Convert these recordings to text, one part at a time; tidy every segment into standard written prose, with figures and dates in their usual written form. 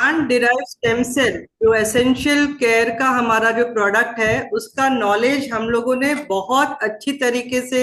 Plant derive stem cell जो essential care का हमारा जो प्रोडक्ट है उसका नॉलेज हम लोगों ने बहुत अच्छी तरीके से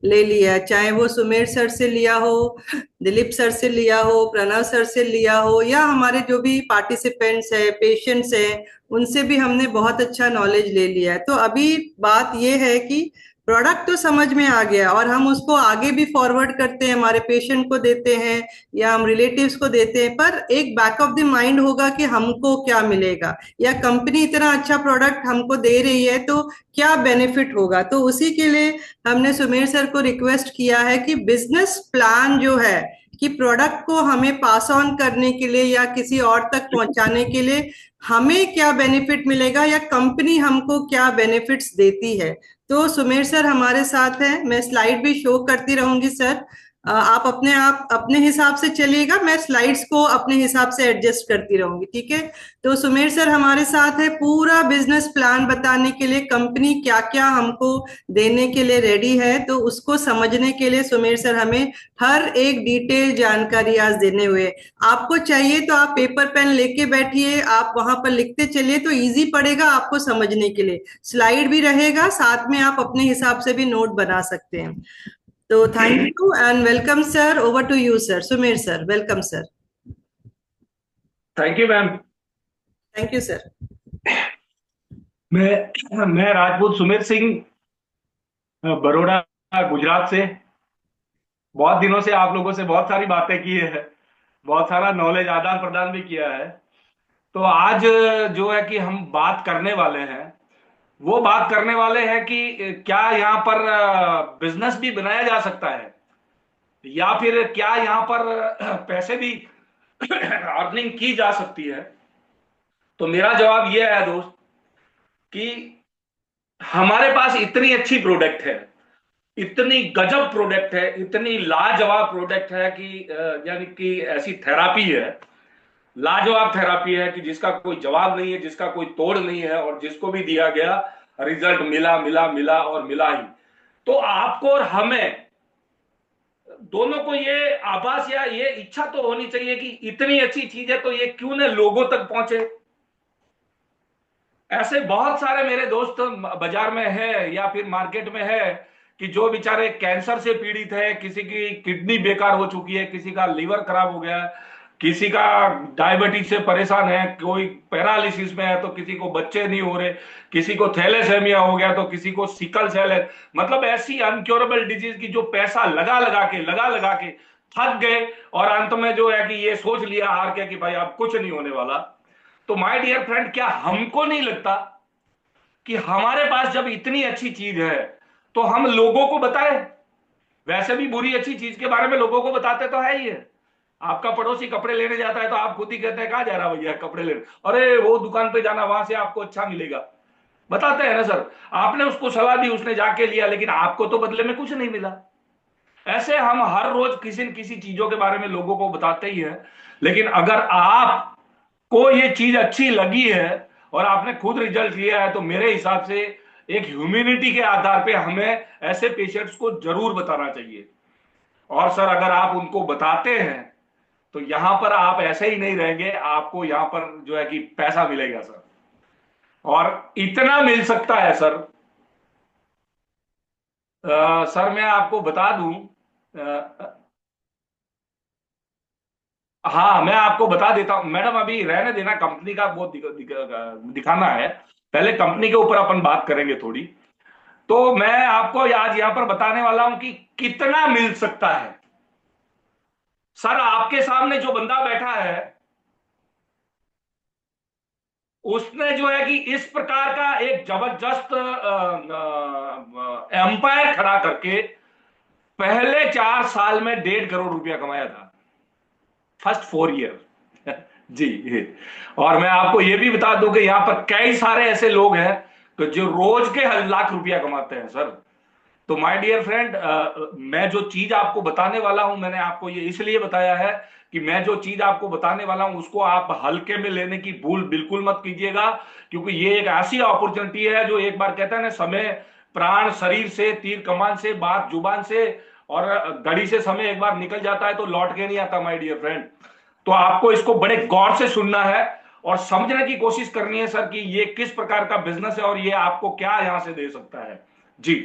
ले लिया है। चाहे वो सुमेर सर से लिया हो, दिलीप सर से लिया हो, प्रणव सर से लिया हो, या हमारे जो भी पार्टिसिपेंट्स है, पेशेंट्स हैं, उनसे भी हमने बहुत अच्छा नॉलेज ले लिया है। तो अभी बात ये है कि प्रोडक्ट तो समझ में आ गया और हम उसको आगे भी फॉरवर्ड करते हैं, हमारे पेशेंट को देते हैं या हम रिलेटिव्स को देते हैं, पर एक बैक ऑफ द माइंड होगा कि हमको क्या मिलेगा, या कंपनी इतना अच्छा प्रोडक्ट हमको दे रही है तो क्या बेनिफिट होगा। तो उसी के लिए हमने सुमेर सर को रिक्वेस्ट किया है कि बिजनेस प्लान जो है, कि प्रोडक्ट को हमें पास ऑन करने के लिए या किसी और तक पहुंचाने के लिए हमें क्या बेनिफिट मिलेगा या कंपनी हमको क्या बेनिफिट्स देती है। तो सुमेर सर हमारे साथ हैं, मैं स्लाइड भी शो करती रहूंगी सर। आप अपने हिसाब से चलिएगा, मैं स्लाइड्स को अपने हिसाब से एडजस्ट करती रहूंगी, ठीक है। तो सुमेर सर हमारे साथ है पूरा बिजनेस प्लान बताने के लिए, कंपनी क्या क्या हमको देने के लिए रेडी है, तो उसको समझने के लिए सुमेर सर हमें हर एक डिटेल जानकारी आज देने हुए। आपको चाहिए तो आप पेपर पेन लेके बैठिए, आप वहां पर लिखते चलिए तो इजी पड़ेगा आपको समझने के लिए। स्लाइड भी रहेगा साथ में, आप अपने हिसाब से भी नोट बना सकते हैं। तो thank you and welcome sir, over to you sir. Sumer sir, welcome sir. Thank you ma'am. Thank you sir. मैं राजपूत सुमेर सिंह, बड़ौदा, गुजरात से। बहुत दिनों से आप लोगों से बहुत सारी बातें की है, बहुत सारा नॉलेज आदान प्रदान भी किया है। तो आज जो है कि हम बात करने वाले हैं, वो बात करने वाले हैं कि क्या यहाँ पर बिजनेस भी बनाया जा सकता है, या फिर क्या यहाँ पर पैसे भी अर्निंग की जा सकती है। तो मेरा जवाब यह है दोस्त कि हमारे पास इतनी अच्छी प्रोडक्ट है, इतनी गजब प्रोडक्ट है, इतनी लाजवाब प्रोडक्ट है कि यानी कि ऐसी थेरापी है, लाजवाब थेरापी है कि जिसका कोई जवाब नहीं है, जिसका कोई तोड़ नहीं है, और जिसको भी दिया गया रिजल्ट मिला मिला मिला और मिला ही। तो आपको और हमें दोनों को ये आभास या ये इच्छा तो होनी चाहिए कि इतनी अच्छी चीज है तो ये क्यों न लोगों तक पहुंचे। ऐसे बहुत सारे मेरे दोस्त बाजार में है या फिर मार्केट में है कि जो बेचारे कैंसर से पीड़ित है, किसी की किडनी बेकार हो चुकी है, किसी का लीवर खराब हो गया है, किसी का डायबिटीज से परेशान है, कोई पैरालिसिस में है तो किसी को बच्चे नहीं हो रहे, किसी को थैलेसेमिया हो गया तो किसी को सिकल सेल है। मतलब ऐसी अनक्योरेबल डिजीज की जो पैसा लगा लगा के थक गए, और अंत में जो है कि ये सोच लिया हार के कि भाई अब कुछ नहीं होने वाला। तो माय डियर फ्रेंड, क्या हमको नहीं लगता कि हमारे पास जब इतनी अच्छी चीज है तो हम लोगों को बताएं। वैसे भी बुरी अच्छी चीज के बारे में लोगों को बताते तो है ही है। आपका पड़ोसी कपड़े लेने जाता है तो आप खुद ही कहते हैं कहां जा रहा भैया कपड़े लेने, अरे वो दुकान पे जाना, वहां से आपको अच्छा मिलेगा, बताते हैं ना सर। आपने उसको सलाह दी, उसने जाके लिया, लेकिन आपको तो बदले में कुछ नहीं मिला। ऐसे हम हर रोज किसी न किसी चीजों के बारे में लोगों को बताते ही हैं। लेकिन अगर आपको ये चीज अच्छी लगी है और आपने खुद रिजल्ट लिया है, तो मेरे हिसाब से एक ह्यूमिनिटी के आधार पे हमें ऐसे पेशेंट्स को जरूर बताना चाहिए। और सर अगर आप उनको बताते हैं तो यहां पर आप ऐसे ही नहीं रहेंगे, आपको यहां पर जो है कि पैसा मिलेगा सर। और इतना मिल सकता है सर। सर मैं आपको बता दूं, हाँ मैं आपको बता देता हूं मैडम, अभी रहने देना, कंपनी का बहुत दिखाना है। पहले कंपनी के ऊपर अपन बात करेंगे थोड़ी। तो मैं आपको आज यहां पर बताने वाला हूं कि कितना मिल सकता है। सर आपके सामने जो बंदा बैठा है उसने जो है कि इस प्रकार का एक जबरदस्त एम्पायर खड़ा करके पहले 4 साल में 1.5 करोड़ रुपया कमाया था, फर्स्ट 4 ईयर। जी। और मैं आपको यह भी बता दूं कि यहां पर कई सारे ऐसे लोग हैं तो जो रोज के लाख रुपया कमाते हैं सर। तो माय डियर फ्रेंड, मैं जो चीज आपको बताने वाला हूं, मैंने आपको ये इसलिए बताया है कि मैं जो चीज आपको बताने वाला हूं उसको आप हल्के में लेने की भूल बिल्कुल मत कीजिएगा। क्योंकि ये एक ऐसी अपॉर्चुनिटी है जो एक बार कहता है ना, समय प्राण शरीर से, तीर कमान से, बात जुबान से, और घड़ी से समय एक बार निकल जाता है तो लौट के नहीं आता माय डियर फ्रेंड। तो आपको इसको बड़े गौर से सुनना है और समझने की कोशिश करनी है सर कि ये किस प्रकार का बिजनेस है और ये आपको क्या यहां से दे सकता है। जी।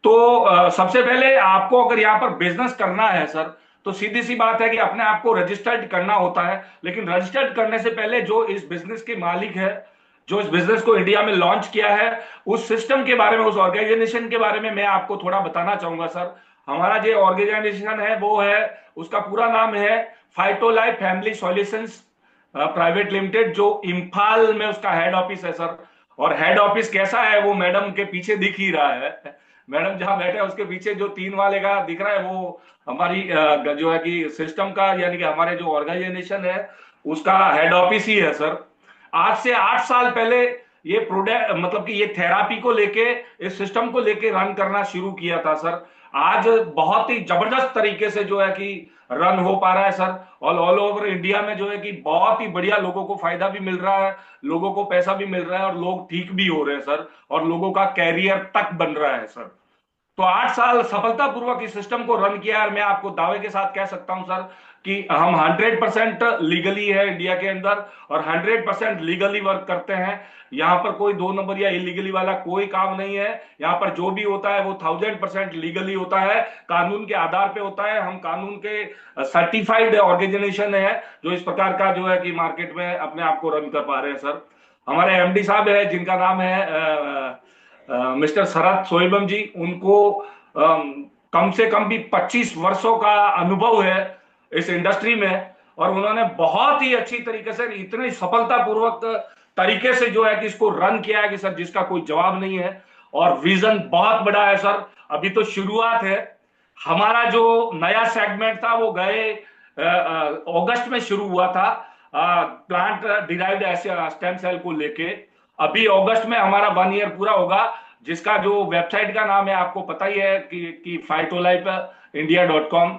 तो सबसे पहले आपको अगर यहां पर बिजनेस करना है सर, तो सीधी सी बात है कि अपने आप को रजिस्टर्ड करना होता है। लेकिन रजिस्टर्ड करने से पहले जो इस बिजनेस के मालिक है, जो इस बिजनेस को इंडिया में लॉन्च किया है, उस सिस्टम के बारे में, उस ऑर्गेनाइजेशन के बारे में मैं आपको थोड़ा बताना चाहूंगा सर। हमारा जो ऑर्गेनाइजेशन है वो है, उसका पूरा नाम है फाइटोलाइफ फैमिली सॉल्यूशंस प्राइवेट लिमिटेड, जो इम्फाल में उसका हेड ऑफिस है सर। और हेड ऑफिस कैसा है वो मैडम के पीछे दिख ही रहा है। मैडम जहां बैठे हैं उसके पीछे जो 3 वाले का दिख रहा है वो हमारी जो है कि सिस्टम का, यानी कि हमारे जो ऑर्गेनाइजेशन है उसका हेड ऑफिस ही है सर। आज से 8 साल पहले ये प्रोडक्ट, मतलब कि ये थेरापी को लेके, इस सिस्टम को लेके रन करना शुरू किया था सर। आज बहुत ही जबरदस्त तरीके से जो है कि रन हो पा रहा है सर। और ऑल ओवर इंडिया में जो है कि बहुत ही बढ़िया लोगों को फायदा भी मिल रहा है, लोगों को पैसा भी मिल रहा है, और लोग ठीक भी हो रहे हैं सर, और लोगों का कैरियर तक बन रहा है सर। तो 8 साल सफलतापूर्वक इस सिस्टम को रन किया और मैं आपको दावे के साथ कह सकता हूं सर कि हम 100% लीगली है इंडिया के अंदर, और 100% लीगली वर्क करते हैं। यहां पर कोई 2 नंबर या इलीगली वाला कोई काम नहीं है। यहां पर जो भी होता है वो 1000% लीगली होता है, कानून के आधार पे होता है। हम कानून के सर्टिफाइड ऑर्गेनाइजेशन है जो इस प्रकार का जो है कि मार्केट में अपने आप को रन कर पा रहे हैं सर। हमारे एमडी साहब है जिनका नाम है मिस्टर शरद सोइबम जी, उनको कम से कम भी 25 वर्षों का अनुभव है इस इंडस्ट्री में, और उन्होंने बहुत ही अच्छी तरीके से, इतनी सफलतापूर्वक तरीके से जो है कि इसको रन किया है कि सर जिसका कोई जवाब नहीं है। और विजन बहुत बड़ा है सर। अभी तो शुरुआत है। हमारा जो नया सेगमेंट था वो गए अगस्त में शुरू हुआ था, प्लांट डिराइव्ड स्टेम सेल को लेके। अभी अगस्त में हमारा 1 ईयर पूरा होगा, जिसका जो वेबसाइट का नाम है आपको पता ही है कि phytolifeindia.com,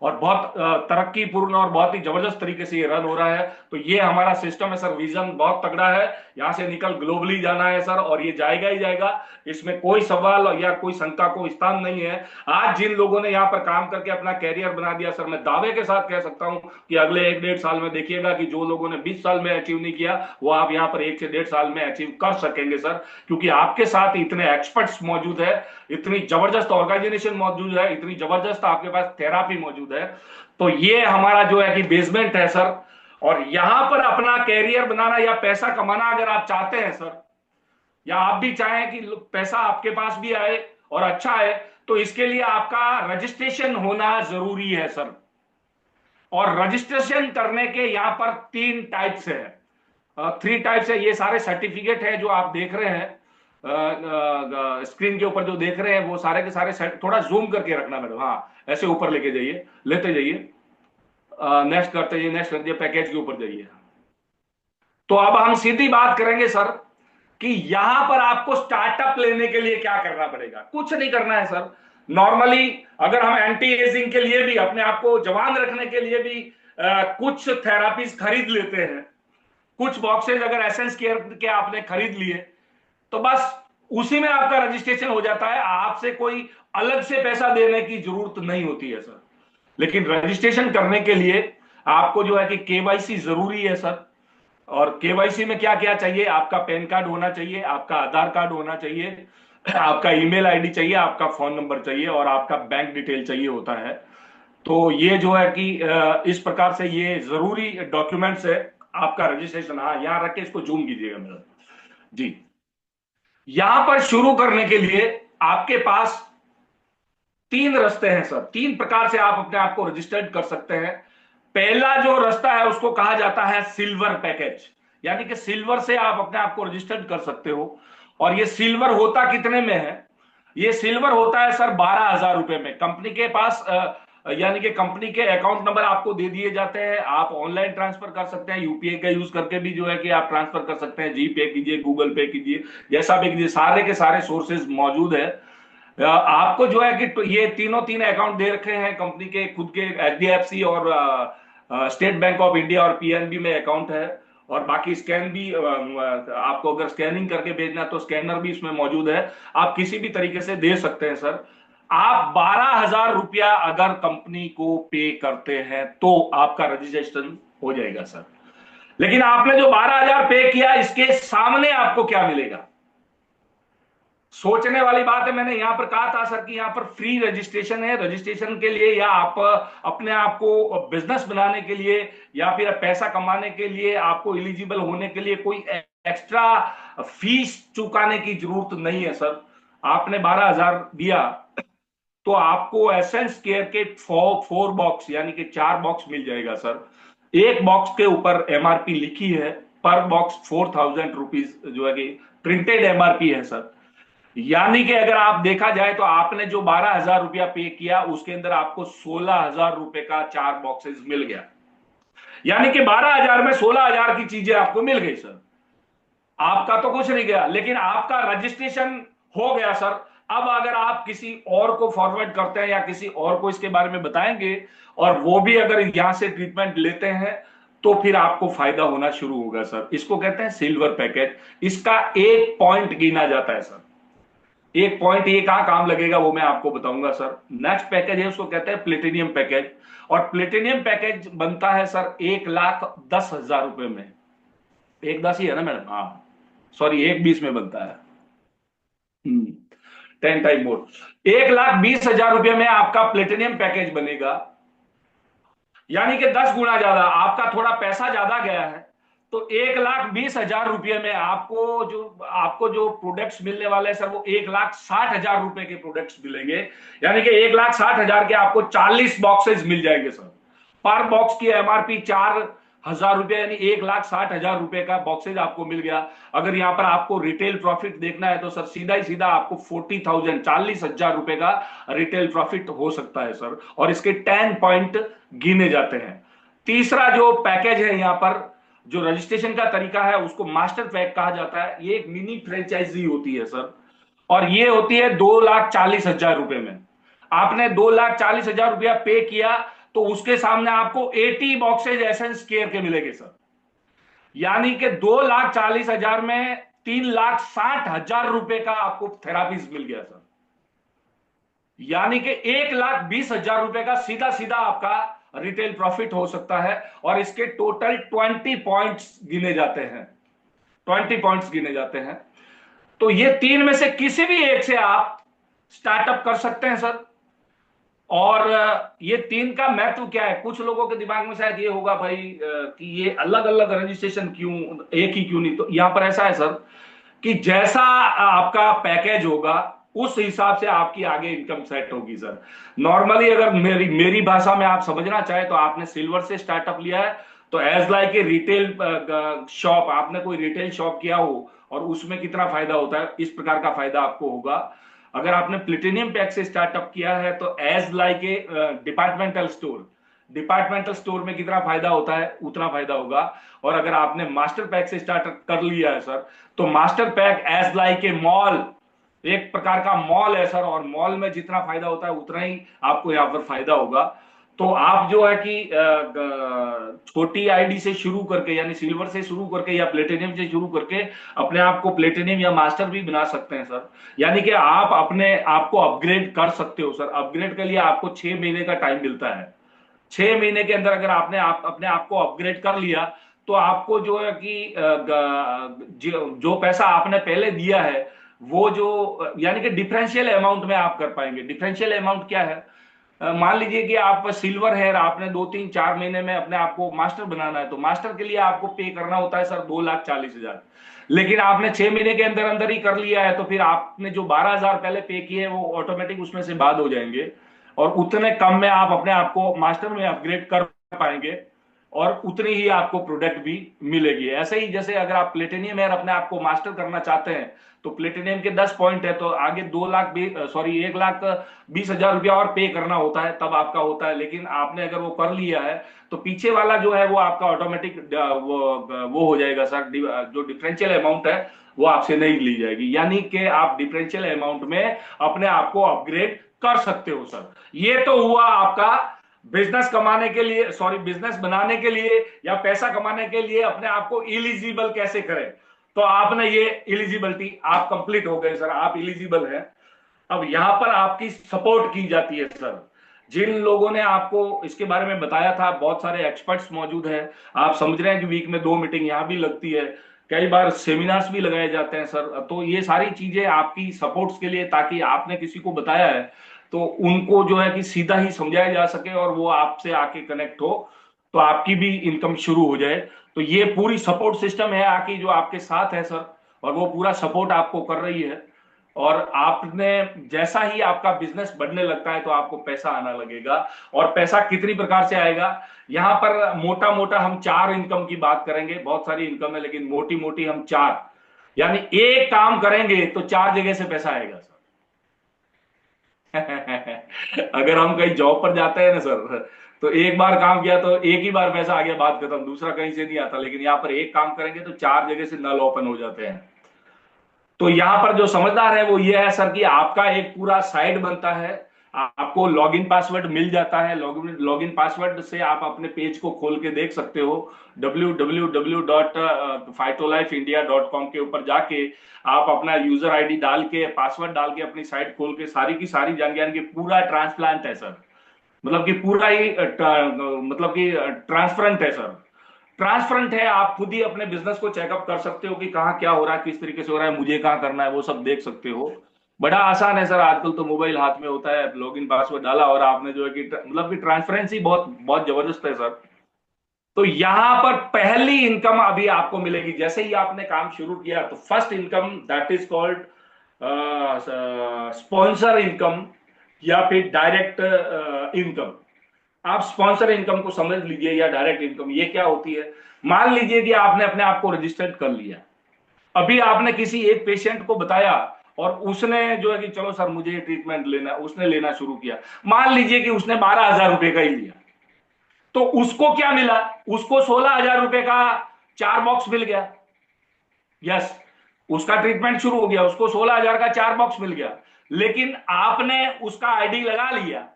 और बहुत तरक्की पूर्ण और बहुत ही जबरदस्त तरीके से ये रन हो रहा है। तो ये हमारा सिस्टम है सर। विजन बहुत तगड़ा है, यहां से निकल ग्लोबली जाना है सर, और ये जाएगा ही जाएगा। इसमें कोई सवाल या कोई शंका को स्थान नहीं है। आज जिन लोगों ने यहाँ पर काम करके अपना कैरियर बना दिया सर, मैं दावे के साथ कह सकता हूं कि अगले 1-1.5 साल में देखिएगा कि जो लोगों ने 20 साल में अचीव नहीं किया वो आप यहाँ पर 1 से 1.5 साल में अचीव कर सकेंगे सर। क्योंकि आपके साथ इतने एक्सपर्ट्स मौजूद है, इतनी जबरदस्त ऑर्गेनाइजेशन मौजूद है, इतनी जबरदस्त आपके पास थेरापी मौजूद है। तो ये हमारा जो है कि बेसमेंट है सर। और यहां पर अपना कैरियर बनाना या पैसा कमाना अगर आप चाहते हैं सर, या आप भी चाहें कि पैसा आपके पास भी आए और अच्छा आए, तो इसके लिए आपका रजिस्ट्रेशन होना जरूरी है सर। और रजिस्ट्रेशन करने के यहां पर 3 टाइप्स है, 3 टाइप्स है। ये सारे सर्टिफिकेट है जो आप देख रहे हैं स्क्रीन के ऊपर जो देख रहे हैं, वो सारे के सारे, थोड़ा जूम करके रखना मैडम, हाँ ऐसे ऊपर लेके जाइए, लेते जाइए, नेक्स्ट करते जाइए, नेक्स्ट करते जाइए, पैकेज के ऊपर जाइए। तो अब हम सीधी बात करेंगे सर कि यहां पर आपको स्टार्टअप लेने के लिए क्या करना पड़ेगा। कुछ नहीं करना है सर। नॉर्मली अगर हम एंटी एजिंग के लिए भी, अपने आप को जवान रखने के लिए भी कुछ थेरापीज खरीद लेते हैं, कुछ बॉक्सेज अगर एसेंस केयर के आपने खरीद लिए, तो बस उसी में आपका रजिस्ट्रेशन हो जाता है। आपसे कोई अलग से पैसा देने की जरूरत नहीं होती है सर। लेकिन रजिस्ट्रेशन करने के लिए आपको जो है कि केवाईसी जरूरी है सर। और केवाईसी में क्या क्या चाहिए, आपका पैन कार्ड होना चाहिए, आपका आधार कार्ड होना चाहिए, आपका ईमेल आईडी चाहिए, आपका फोन नंबर चाहिए, और आपका बैंक डिटेल चाहिए होता है। तो ये जो है कि इस प्रकार से ये जरूरी डॉक्यूमेंट्स है आपका रजिस्ट्रेशन। हाँ यहां रख के इसको जूम कीजिएगा मेरा जी। यहां पर शुरू करने के लिए आपके पास 3 रास्ते हैं सर। 3 प्रकार से आप अपने आप को रजिस्टर्ड कर सकते हैं। पहला जो रास्ता है उसको कहा जाता है सिल्वर पैकेज, यानी कि सिल्वर से आप अपने आप को रजिस्टर्ड कर सकते हो। और ये सिल्वर होता कितने में है? ये सिल्वर होता है सर 12,000 रुपए में। कंपनी के पास यानी कि कंपनी के अकाउंट नंबर आपको दे दिए जाते हैं। आप ऑनलाइन ट्रांसफर कर सकते हैं, यूपीआई का यूज करके भी जो है कि आप ट्रांसफर कर सकते हैं। जी पे कीजिए, गूगल पे कीजिए, जैसा भी कीजिए, सारे के सारे सोर्सेज मौजूद है। आपको जो है कि ये तीनों तीन अकाउंट दे रखे हैं कंपनी के खुद के, एचडीएफसी और स्टेट बैंक ऑफ इंडिया और पीएनबी में अकाउंट है। और बाकी स्कैन भी आपको अगर स्कैनिंग करके भेजना तो स्कैनर भी इसमें मौजूद है। आप किसी भी तरीके से दे सकते हैं सर। आप 12,000 रुपया अगर कंपनी को पे करते हैं तो आपका रजिस्ट्रेशन हो जाएगा सर। लेकिन आपने जो 12,000 पे किया, इसके सामने आपको क्या मिलेगा? सोचने वाली बात है। मैंने यहां पर कहा था सर कि यहां पर फ्री रजिस्ट्रेशन है। रजिस्ट्रेशन के लिए या आप अपने आप को बिजनेस बनाने के लिए या फिर पैसा कमाने के लिए आपको एलिजिबल होने के लिए कोई एक्स्ट्रा फीस चुकाने की जरूरत नहीं है सर। आपने 12,000 दिया तो आपको एसेंस केयर के फोर बॉक्स यानी कि 4 बॉक्स मिल जाएगा सर। एक बॉक्स के ऊपर एमआरपी लिखी है, पर बॉक्स 4,000 रुपीज जो है कि प्रिंटेड एमआरपी है सर। यानी कि अगर आप देखा जाए तो आपने जो 12,000 रुपया पे किया उसके अंदर आपको 16,000 रुपए का 4 बॉक्सेस मिल गया। यानी कि 12,000 में 16,000 की चीजें आपको मिल गई सर। आपका तो कुछ नहीं गया, लेकिन आपका रजिस्ट्रेशन हो गया सर। अब अगर आप किसी और को फॉरवर्ड करते हैं या किसी और को इसके बारे में बताएंगे और वो भी अगर यहां से ट्रीटमेंट लेते हैं तो फिर आपको फायदा होना शुरू होगा सर। इसको कहते हैं सिल्वर पैकेज। इसका एक पॉइंट गिना जाता है सर। एक पॉइंट ये कहां काम लगेगा वो मैं आपको बताऊंगा सर। नेक्स्ट पैकेज है, उसको कहते हैं प्लेटिनियम पैकेज। और प्लेटिनियम पैकेज बनता है सर 1,10,000 रुपए में। 1,10 ही है ना मैडम? हाँ सॉरी, 1,20 में बनता है। 10 टाइम मोर। 1,20,000 रुपये में आपका प्लेटिनियम पैकेज बनेगा। यानी कि 10 गुना ज्यादा। आपका थोड़ा पैसा ज्यादा गया है तो 1,20,000 रुपये में आपको जो प्रोडक्ट्स मिलने वाले हैं सर वो 1,60,000 रुपए के प्रोडक्ट्स मिलेंगे। यानी कि 1,60,000 के आपको 40 बॉक्सेस मिल जाएंगे सर। पर बॉक्स की एमआरपी 4,000 रुपये यानी 1,60,000 रुपए का बॉक्सेज आपको मिल गया। अगर यहां पर आपको रिटेल प्रॉफिट देखना है तो सर सीधा ही सीधा आपको 40,000 40,000 रुपए का रिटेल प्रॉफिट हो सकता है सर। और इसके 10 पॉइंट गिने जाते हैं। तीसरा जो पैकेज है यहां पर, जो रजिस्ट्रेशन का तरीका है उसको मास्टर पैक कहा जाता है। ये एक मिनी फ्रेंचाइजी होती है सर और ये होती है 2,40,000 रुपए में। आपने 2,40,000 रुपया पे किया तो उसके सामने आपको 80 बॉक्सेज एसेंस केयर के मिलेंगे सर। यानी कि 2,40,000 में 3,60,000 रुपए का आपको थेरापीज मिल गया सर। यानी कि 1,20,000 रुपए का सीधा सीधा आपका रिटेल प्रॉफिट हो सकता है। और इसके टोटल 20 पॉइंट्स गिने जाते हैं। 20 पॉइंट्स गिने जाते हैं। तो ये तीन में से किसी भी एक से आप स्टार्टअप कर सकते हैं सर। और ये तीन का महत्व क्या है? कुछ लोगों के दिमाग में शायद ये होगा भाई कि ये अलग अलग रजिस्ट्रेशन क्यों, एक ही क्यों नहीं? तो यहां पर ऐसा है सर कि जैसा आपका पैकेज होगा उस हिसाब से आपकी आगे इनकम सेट होगी सर। नॉर्मली अगर मेरी भाषा में आप समझना चाहे तो आपने सिल्वर से स्टार्टअप लिया है तो as like a retail shop, आपने कोई रिटेल शॉप किया हो और उसमें कितना फायदा होता है इस प्रकार का फायदा आपको होगा। अगर आपने प्लेटिनियम पैक से स्टार्टअप किया है तो as like a departmental store, departmental store में कितना फायदा होता है उतना फायदा होगा। और अगर आपने मास्टर पैक से स्टार्टअप कर लिया है सर तो master pack as like a mall, एक प्रकार का मॉल है सर। और मॉल में जितना फायदा होता है उतना ही आपको यहां पर फायदा होगा। तो आप जो है कि छोटी आईडी से शुरू करके यानी सिल्वर से शुरू करके या प्लेटिनियम से शुरू करके अपने आप को प्लेटिनियम या मास्टर भी बना सकते हैं सर। यानी कि आप अपने आप को अपग्रेड कर सकते हो सर। अपग्रेड के लिए आपको 6 महीने का टाइम मिलता है। 6 महीने के अंदर अगर आपने अपने आप को अपग्रेड कर लिया तो आपको जो है कि जो पैसा आपने पहले दिया है वो जो यानी कि डिफरेंशियल अमाउंट में आप कर पाएंगे। डिफरेंशियल अमाउंट क्या है? मान लीजिए कि आप सिल्वर है, आपने 2 3 4 महीने में अपने आप को मास्टर बनाना है तो मास्टर के लिए आपको पे करना होता है सर 2,40,000। लेकिन आपने 6 महीने के अंदर अंदर ही कर लिया है तो फिर आपने जो 12,000 पहले पे किए वो ऑटोमेटिक उसमें से बाद हो जाएंगे और उतने कम में आप अपने आप को मास्टर में अपग्रेड कर पाएंगे और उतनी ही आपको प्रोडक्ट भी मिलेगी। ऐसे ही जैसे अगर आप प्लेटिनियम एयर अपने आप को मास्टर करना चाहते हैं तो प्लेटिनियम के 10 पॉइंट है तो आगे 1,20,000 रुपया और पे करना होता है तब आपका होता है। लेकिन आपने अगर वो कर लिया है तो पीछे वाला जो है वो आपका ऑटोमेटिक वो हो जाएगा सर। जो डिफरेंशियल अमाउंट है वो आपसे नहीं ली जाएगी। यानी कि आप डिफरेंशियल अमाउंट में अपने आप को अपग्रेड कर सकते हो सर। ये तो हुआ आपका बिजनेस कमाने के लिए, सॉरी बिजनेस बनाने के लिए या पैसा कमाने के लिए अपने आप को इलिजिबल कैसे करें। तो आपने ये एलिजिबिलिटी आप कंप्लीट हो गए सर, आप एलिजिबल हैं। अब यहां पर आपकी सपोर्ट की जाती है सर। जिन लोगों ने आपको इसके बारे में बताया था, बहुत सारे एक्सपर्ट्स मौजूद हैं। आप समझ रहे हैं कि वीक में 2 मीटिंग यहां भी लगती है, कई बार सेमिनार्स भी लगाए जाते हैं सर। तो ये सारी चीजें आपकी सपोर्ट्स के लिए, ताकि आपने किसी को बताया है तो उनको जो है कि सीधा ही समझाया जा सके और वो आपसे आके कनेक्ट हो, तो आपकी भी इनकम शुरू हो जाए। तो ये पूरी सपोर्ट सिस्टम है आके जो आपके साथ है सर, और वो पूरा सपोर्ट आपको कर रही है। और आपने जैसा ही आपका बिजनेस बढ़ने लगता है तो आपको पैसा आना लगेगा। और पैसा कितनी प्रकार से आएगा, यहां पर मोटा मोटा हम 4 इनकम की बात करेंगे। बहुत सारी इनकम है लेकिन मोटी मोटी हम 4, यानी एक काम करेंगे तो 4 जगह से पैसा आएगा सर। अगर हम कहीं जॉब पर जाते हैं ना सर, तो एक बार काम किया तो एक ही बार पैसा आ गया, बात खत्म, दूसरा कहीं से नहीं आता। लेकिन यहाँ पर एक काम करेंगे तो 4 जगह से नल ओपन हो जाते हैं। तो यहां पर जो समझदार है वो ये है सर कि आपका एक पूरा साइट बनता है, आपको लॉगिन पासवर्ड मिल जाता है। लॉगिन पासवर्ड से आप अपने पेज को खोल के देख सकते हो। www.phytolifeindia.com के ऊपर जाके आप अपना यूजर आईडी डाल के, पासवर्ड डाल के अपनी साइट खोल के सारी की सारी जानकारी, पूरा ट्रांसप्लांट है सर। मतलब कि पूरा ही मतलब कि ट्रांसपेरेंट है सर। ट्रांसपेरेंट है, आप खुद ही अपने बिजनेस को चेकअप कर सकते हो कि कहाँ क्या हो रहा है, किस तरीके से हो रहा है, मुझे कहाँ करना है, वो सब देख सकते हो। बड़ा आसान है सर, आजकल तो मोबाइल हाथ में होता है, लॉगिन पासवर्ड डाला और आपने जो है कि मतलब कि ट्रांसपेरेंसी बहुत बहुत जबरदस्त है सर। तो यहां पर पहली इनकम अभी आपको मिलेगी जैसे ही आपने काम शुरू किया। तो first income that is called sponsor income या फिर डायरेक्ट इनकम। आप स्पॉन्सर इनकम को समझ लीजिए या डायरेक्ट इनकम, ये क्या होती है। मान लीजिए कि आपने अपने आप को रजिस्टर्ड कर लिया, अभी आपने किसी एक पेशेंट को बताया और उसने जो है कि चलो सर मुझे ट्रीटमेंट लेना, उसने लेना शुरू किया। मान लीजिए कि उसने 12,000 रुपए का ही लिया, तो उसको क्या मिला, उसको 16,000 रुपए का 4 बॉक्स मिल गया। यस, उसका ट्रीटमेंट शुरू हो गया, उसको 16,000 का 4 बॉक्स मिल गया। लेकिन आपने उसका आईडी लगा लिया,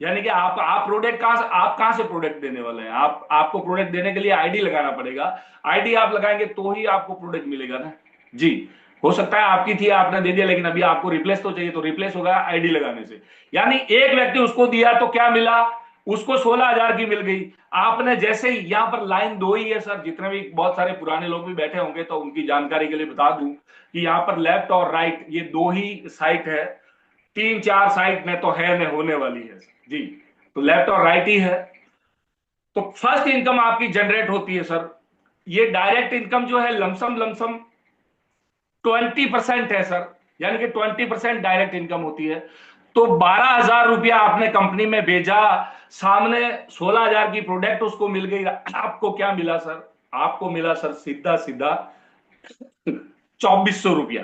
यानी कि आप प्रोडक्ट कहां से प्रोडक्ट देने वाले हैं। आपको प्रोडक्ट देने के लिए आईडी लगाना पड़ेगा। आईडी आप लगाएंगे तो ही आपको प्रोडक्ट मिलेगा ना जी। हो सकता है आपकी थी, आपने दे दिया, लेकिन अभी आपको रिप्लेस तो चाहिए, तो रिप्लेस होगा आईडी लगाने से। यानी एक व्यक्ति उसको दिया तो क्या मिला, उसको 16,000 की मिल गई। आपने जैसे ही, यहां पर लाइन दो ही है सर, जितने भी बहुत सारे पुराने लोग भी बैठे होंगे तो उनकी जानकारी के लिए बता दूं कि यहां पर लेफ्ट और राइट ये दो ही साइट है। 3-4 साइट में तो है न होने वाली है जी। तो लेफ्ट और राइट ही है। तो फर्स्ट इनकम आपकी जनरेट होती है सर। ये डायरेक्ट इनकम जो है लमसम लमसम 20% है सर, यानी कि 20% डायरेक्ट इनकम होती है। तो 12,000 रुपया आपने कंपनी में भेजा, सामने 16,000 की प्रोडक्ट उसको मिल गई, आपको क्या मिला सर, आपको मिला सर सीधा सीधा 2,400 रुपया।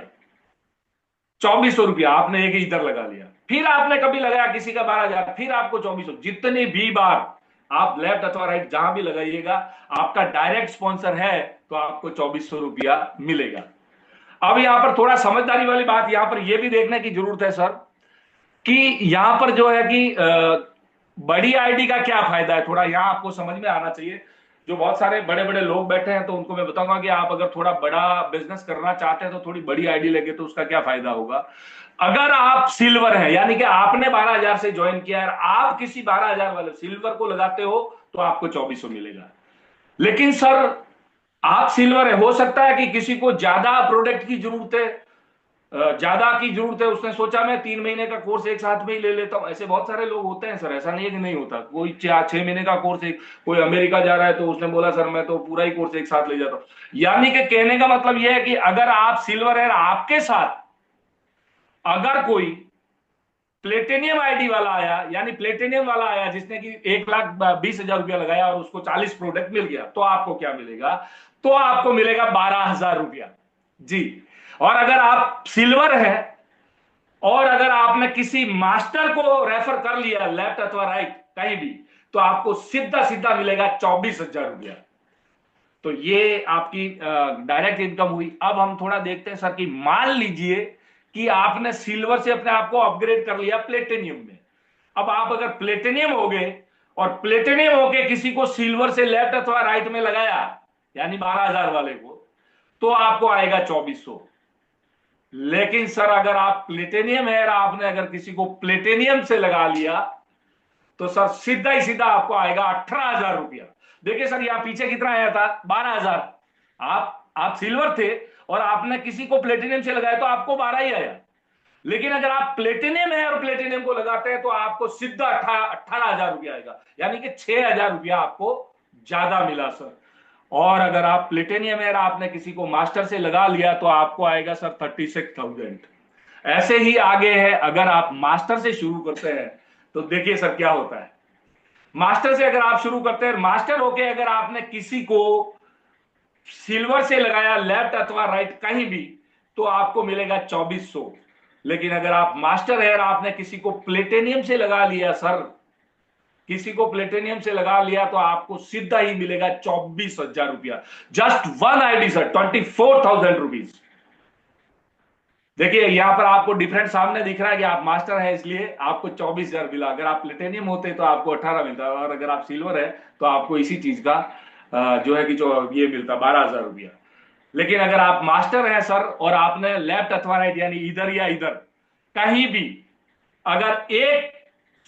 2,400 रुपया आपने एक ही इधर लगा लिया। फिर आपने कभी लगाया किसी का 12,000, फिर आपको 2,400। जितनी भी बार आप लेफ्ट अथवा राइट जहां भी लगाइएगा, आपका डायरेक्ट स्पॉन्सर है तो आपको 2,400 रुपया मिलेगा। अब यहां पर थोड़ा समझदारी वाली बात यहां पर यह भी देखने की जरूरत है सर कि यहां पर जो है कि बड़ी आईडी का क्या फायदा है, थोड़ा यहां आपको समझ में आना चाहिए। जो बहुत सारे बड़े बड़े लोग बैठे हैं तो उनको मैं बताऊंगा कि आप अगर थोड़ा बड़ा बिजनेस करना चाहते हैं तो थोड़ी बड़ी आईडी लगे तो उसका क्या फायदा होगा। अगर आप सिल्वर हैं, यानी कि आपने 12,000 से ज्वाइन किया है, आप किसी 12,000 वाले सिल्वर को लगाते हो तो आपको 2,400 मिलेगा। लेकिन सर आप सिल्वर है, हो सकता है कि किसी को ज्यादा प्रोडक्ट की जरूरत है, ज्यादा की जरूरत है, उसने सोचा मैं 3 महीने का कोर्स एक साथ में ही ले लेता हूं। ऐसे बहुत सारे लोग होते हैं सर, ऐसा नहीं है कि नहीं होता। कोई 6 महीने का कोर्स, एक कोई अमेरिका जा रहा है तो उसने बोला सर मैं तो पूरा ही कोर्स एक साथ ले जाता हूं। यानी कि कहने का मतलब यह है कि अगर आप सिल्वर है, आपके साथ अगर कोई प्लेटिनियम आईडी वाला आया, यानी प्लेटिनियम वाला आया जिसने कि 1,20,000 रुपया लगाया और उसको 40 प्रोडक्ट मिल गया, तो आपको क्या मिलेगा, तो आपको मिलेगा 12,000 रुपया जी। और अगर आप सिल्वर है और अगर आपने किसी मास्टर को रेफर कर लिया लेफ्ट अथवा राइट कहीं भी, तो आपको सीधा सीधा मिलेगा 24,000 रुपया। तो ये आपकी डायरेक्ट इनकम हुई। अब हम थोड़ा देखते हैं सर कि मान लीजिए कि आपने सिल्वर से अपने आप को अपग्रेड कर लिया प्लेटिनियम में। अब आप अगर प्लेटिनियम हो गए और प्लेटिनियम होके किसी को सिल्वर से लेफ्ट अथवा राइट में लगाया, यानी 12,000 वाले को, तो आपको आएगा 2,400। लेकिन सर अगर आप प्लेटिनियम हेयर आपने अगर किसी को प्लेटिनियम से लगा लिया तो सर सीधा ही सीधा आपको आएगा 18,000 रुपया। देखिए सर यहाँ पीछे कितना आया था, 12,000। आप सिल्वर थे और आपने किसी को प्लेटिनियम से लगाया तो आपको 12 ही आया। लेकिन अगर आप प्लेटिनियम है और प्लेटिनियम को लगाते हैं तो आपको सीधा 18,000 रुपया आएगा, यानी कि 6,000 रुपया आपको ज्यादा मिला सर। और अगर आप प्लेटिनियम है आपने किसी को मास्टर से लगा लिया तो आपको आएगा सर 36,000। ऐसे ही आगे है, अगर आप मास्टर से शुरू करते हैं तो देखिए सर क्या होता है। मास्टर से अगर आप शुरू करते हैं, मास्टर होके अगर आपने किसी को सिल्वर से लगाया लेफ्ट अथवा राइट कहीं भी, तो आपको मिलेगा 2400। लेकिन अगर आप मास्टर है और आपने किसी को प्लेटिनियम से लगा लिया सर, किसी को प्लेटिनियम से लगा लिया तो आपको सीधा ही मिलेगा 24,000 रुपया। Just one ID sir, 24,000 rupees. देखिए यहां पर आपको डिफरेंट सामने दिख रहा है कि आप मास्टर है इसलिए आपको 24,000 मिला। अगर आप प्लेटिनियम होते तो आपको 18 मिलता, और अगर आप सिल्वर है तो आपको इसी चीज का जो है कि जो ये मिलता 12,000 रुपया। लेकिन अगर आप मास्टर हैं सर और आपने लेफ्ट अथवा राइट यानी इधर या इधर कहीं भी अगर एक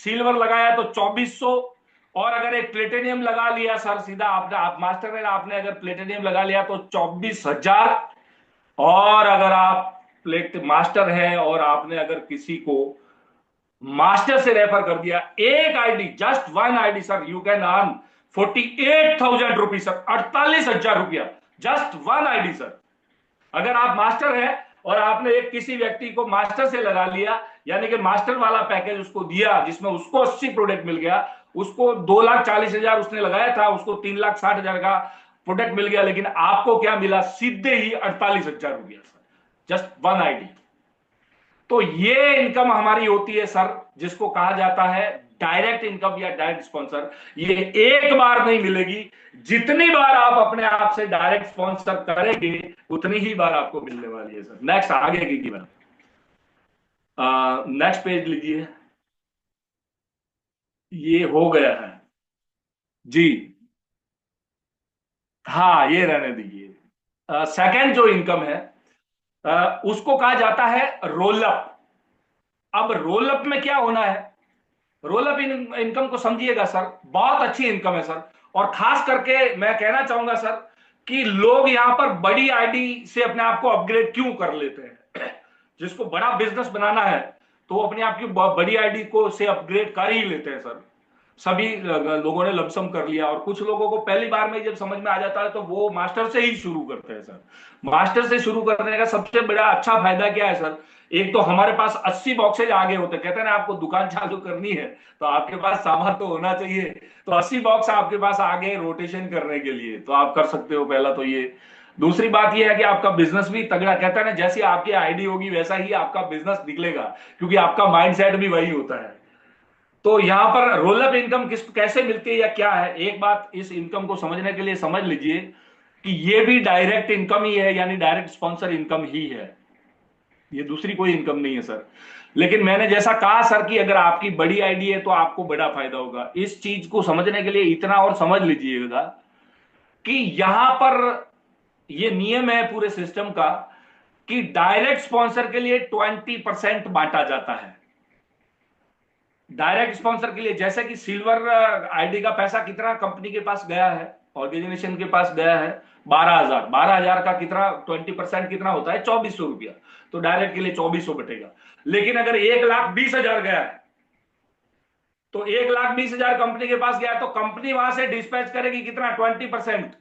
सिल्वर लगाया तो 2400, और अगर एक प्लेटिनियम लगा लिया सर सीधा आपने, आप मास्टर है आपने अगर प्लेटिनियम लगा लिया तो 24,000। और अगर आप प्लेट मास्टर है और आपने अगर किसी को मास्टर से रेफर कर दिया एक ID, just one ID sir, you can earn 48,000 rupees sir, 48,000 रुपया, जस्ट वन आईडी सर। अगर आप मास्टर है और आपने एक किसी व्यक्ति को मास्टर से लगा लिया, यानी कि मास्टर वाला पैकेज उसको दिया जिसमें उसको 80 प्रोडक्ट मिल गया, उसको 2,40,000 उसने लगाया था, उसको 3,60,000 का प्रोडक्ट मिल गया, लेकिन आपको क्या मिला, सीधे ही 48,000 रुपया सर, जस्ट वन आईडी। तो ये इनकम हमारी होती है सर, जिसको कहा जाता है डायरेक्ट इनकम या डायरेक्ट स्पॉन्सर। ये एक बार नहीं मिलेगी, जितनी बार आप अपने आप से डायरेक्ट स्पॉन्सर करेंगे उतनी ही बार आपको मिलने वाली है सर। नेक्स्ट आगे की मैडम, नेक्स्ट पेज लीजिए। ये हो गया है जी, हाँ ये रहने दीजिए। सेकंड जो इनकम है उसको कहा जाता है रोल अप। अब रोल अप में क्या होना है, रोल अप इनकम को समझिएगा सर, बहुत अच्छी इनकम है सर। और खास करके मैं कहना चाहूंगा सर कि लोग यहां पर बड़ी आईडी से अपने आप को अपग्रेड क्यों कर लेते हैं। जिसको बड़ा बिजनेस बनाना है तो वो अपने आप की बड़ी आईडी को से अपग्रेड कर ही लेते हैं सर। सभी लोगों ने लमसम कर लिया, और कुछ लोगों को पहली बार में जब समझ में आ जाता है तो वो मास्टर से ही शुरू करते हैं सर। मास्टर से शुरू करने का सबसे बड़ा अच्छा फायदा क्या है सर, एक तो हमारे पास 80 बॉक्सेज आगे होते हैं। कहते हैं ना आपको दुकान चालू करनी है तो आपके पास सामान तो होना चाहिए, तो 80 बॉक्स आपके पास आगे रोटेशन करने के लिए, तो आप कर सकते हो। पहला तो ये। दूसरी बात ये है कि आपका बिजनेस भी तगड़ा, कहता है ना जैसी आपकी आईडी होगी वैसा ही आपका बिजनेस निकलेगा, क्योंकि आपका माइंडसेट भी वही होता है। तो यहां पर रोल अप इनकम किस कैसे मिलती है या क्या है, एक बात इस इनकम को समझने के लिए समझ लीजिए कि ये भी डायरेक्ट इनकम ही है, यानी डायरेक्ट स्पॉन्सर इनकम ही है, ये दूसरी कोई इनकम नहीं है सर। लेकिन मैंने जैसा कहा सर कि अगर आपकी बड़ी आईडी है तो आपको बड़ा फायदा होगा। इस चीज को समझने के लिए इतना और समझ लीजिएगा कि यहां पर ये नियम है पूरे सिस्टम का कि डायरेक्ट स्पॉन्सर के लिए 20% बांटा जाता है। डायरेक्ट स्पॉन्सर के लिए जैसे कि सिल्वर आईडी का पैसा कितना कंपनी के पास गया है, ऑर्गेनाइजेशन के पास गया है 12,000, 12,000 का कितना 20% कितना होता है 2,400 रुपया, तो डायरेक्ट के लिए 2,400 बटेगा। लेकिन अगर 1,20,000 गया है तो 1,20,000 कंपनी के पास गया है तो कंपनी वहां से डिस्पैच करेगी कितना 20%,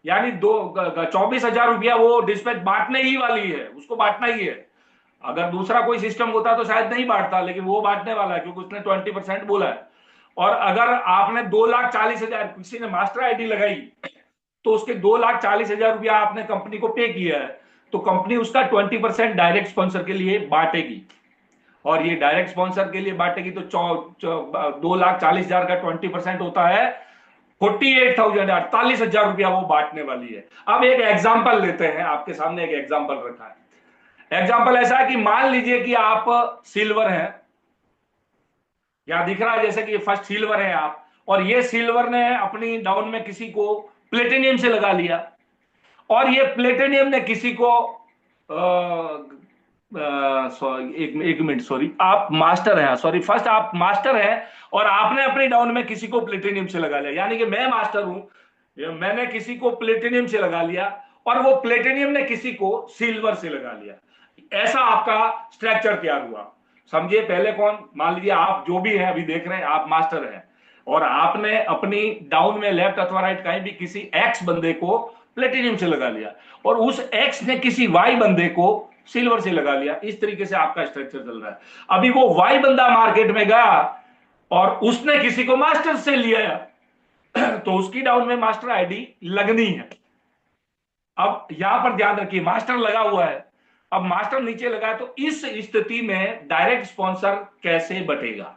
यानी 24,000 रुपया वो डिस्पैच बांटने ही वाली है, उसको बांटना ही है। अगर दूसरा कोई सिस्टम होता तो शायद नहीं बांटता, लेकिन वो बांटने वाला है क्योंकि उसने 20% बोला है। और अगर आपने 2,40,000 किसी ने मास्टर आईडी लगाई तो उसके 2,40,000 रुपया आपने कंपनी को पे किया है, तो कंपनी उसका 20% डायरेक्ट स्पॉन्सर के लिए बांटेगी। और ये डायरेक्ट स्पॉन्सर के लिए बांटेगी तो 2,40,000 का 20% होता है 48,000, 48,000 रुपया वो बांटने वाली है। अब एक एग्जाम्पल लेते हैं, आपके सामने एक एग्जाम्पल रखा है। एग्जाम्पल ऐसा है कि मान लीजिए कि आप सिल्वर हैं, यहां दिख रहा है जैसे कि फर्स्ट सिल्वर है आप, और ये सिल्वर ने अपनी डाउन में किसी को प्लेटिनियम से लगा लिया, और ये प्लेटिनियम ने किसी को सॉरी, एक मिनट, सॉरी, आप मास्टर हैं, सॉरी, फर्स्ट आप मास्टर हैं और आपने अपनी डाउन में किसी को प्लेटिनियम से लगा लिया, यानी कि मैं मास्टर हूं, मैंने किसी को प्लेटिनियम से लगा लिया और वो प्लेटिनियम ने किसी को सिल्वर से लगा लिया, ऐसा आपका स्ट्रक्चर तैयार हुआ। समझिए, पहले कौन, मान लीजिए आप जो भी हैं अभी देख रहे हैं, आप मास्टर हैं और आपने अपनी डाउन में लेफ्ट अथवा राइट कहीं भी किसी एक्स बंदे को प्लेटिनियम से लगा लिया और उस एक्स ने किसी वाई बंदे को सिल्वर से लगा लिया। इस तरीके से आपका स्ट्रक्चर चल रहा है। अभी वो वाई बंदा मार्केट में गया और उसने किसी को मास्टर से लिया तो उसकी डाउन में मास्टर आईडी लगनी है। अब यहां पर ध्यान रखिए, मास्टर लगा हुआ है, अब मास्टर नीचे लगा है, तो इस स्थिति में डायरेक्ट स्पॉन्सर कैसे बटेगा,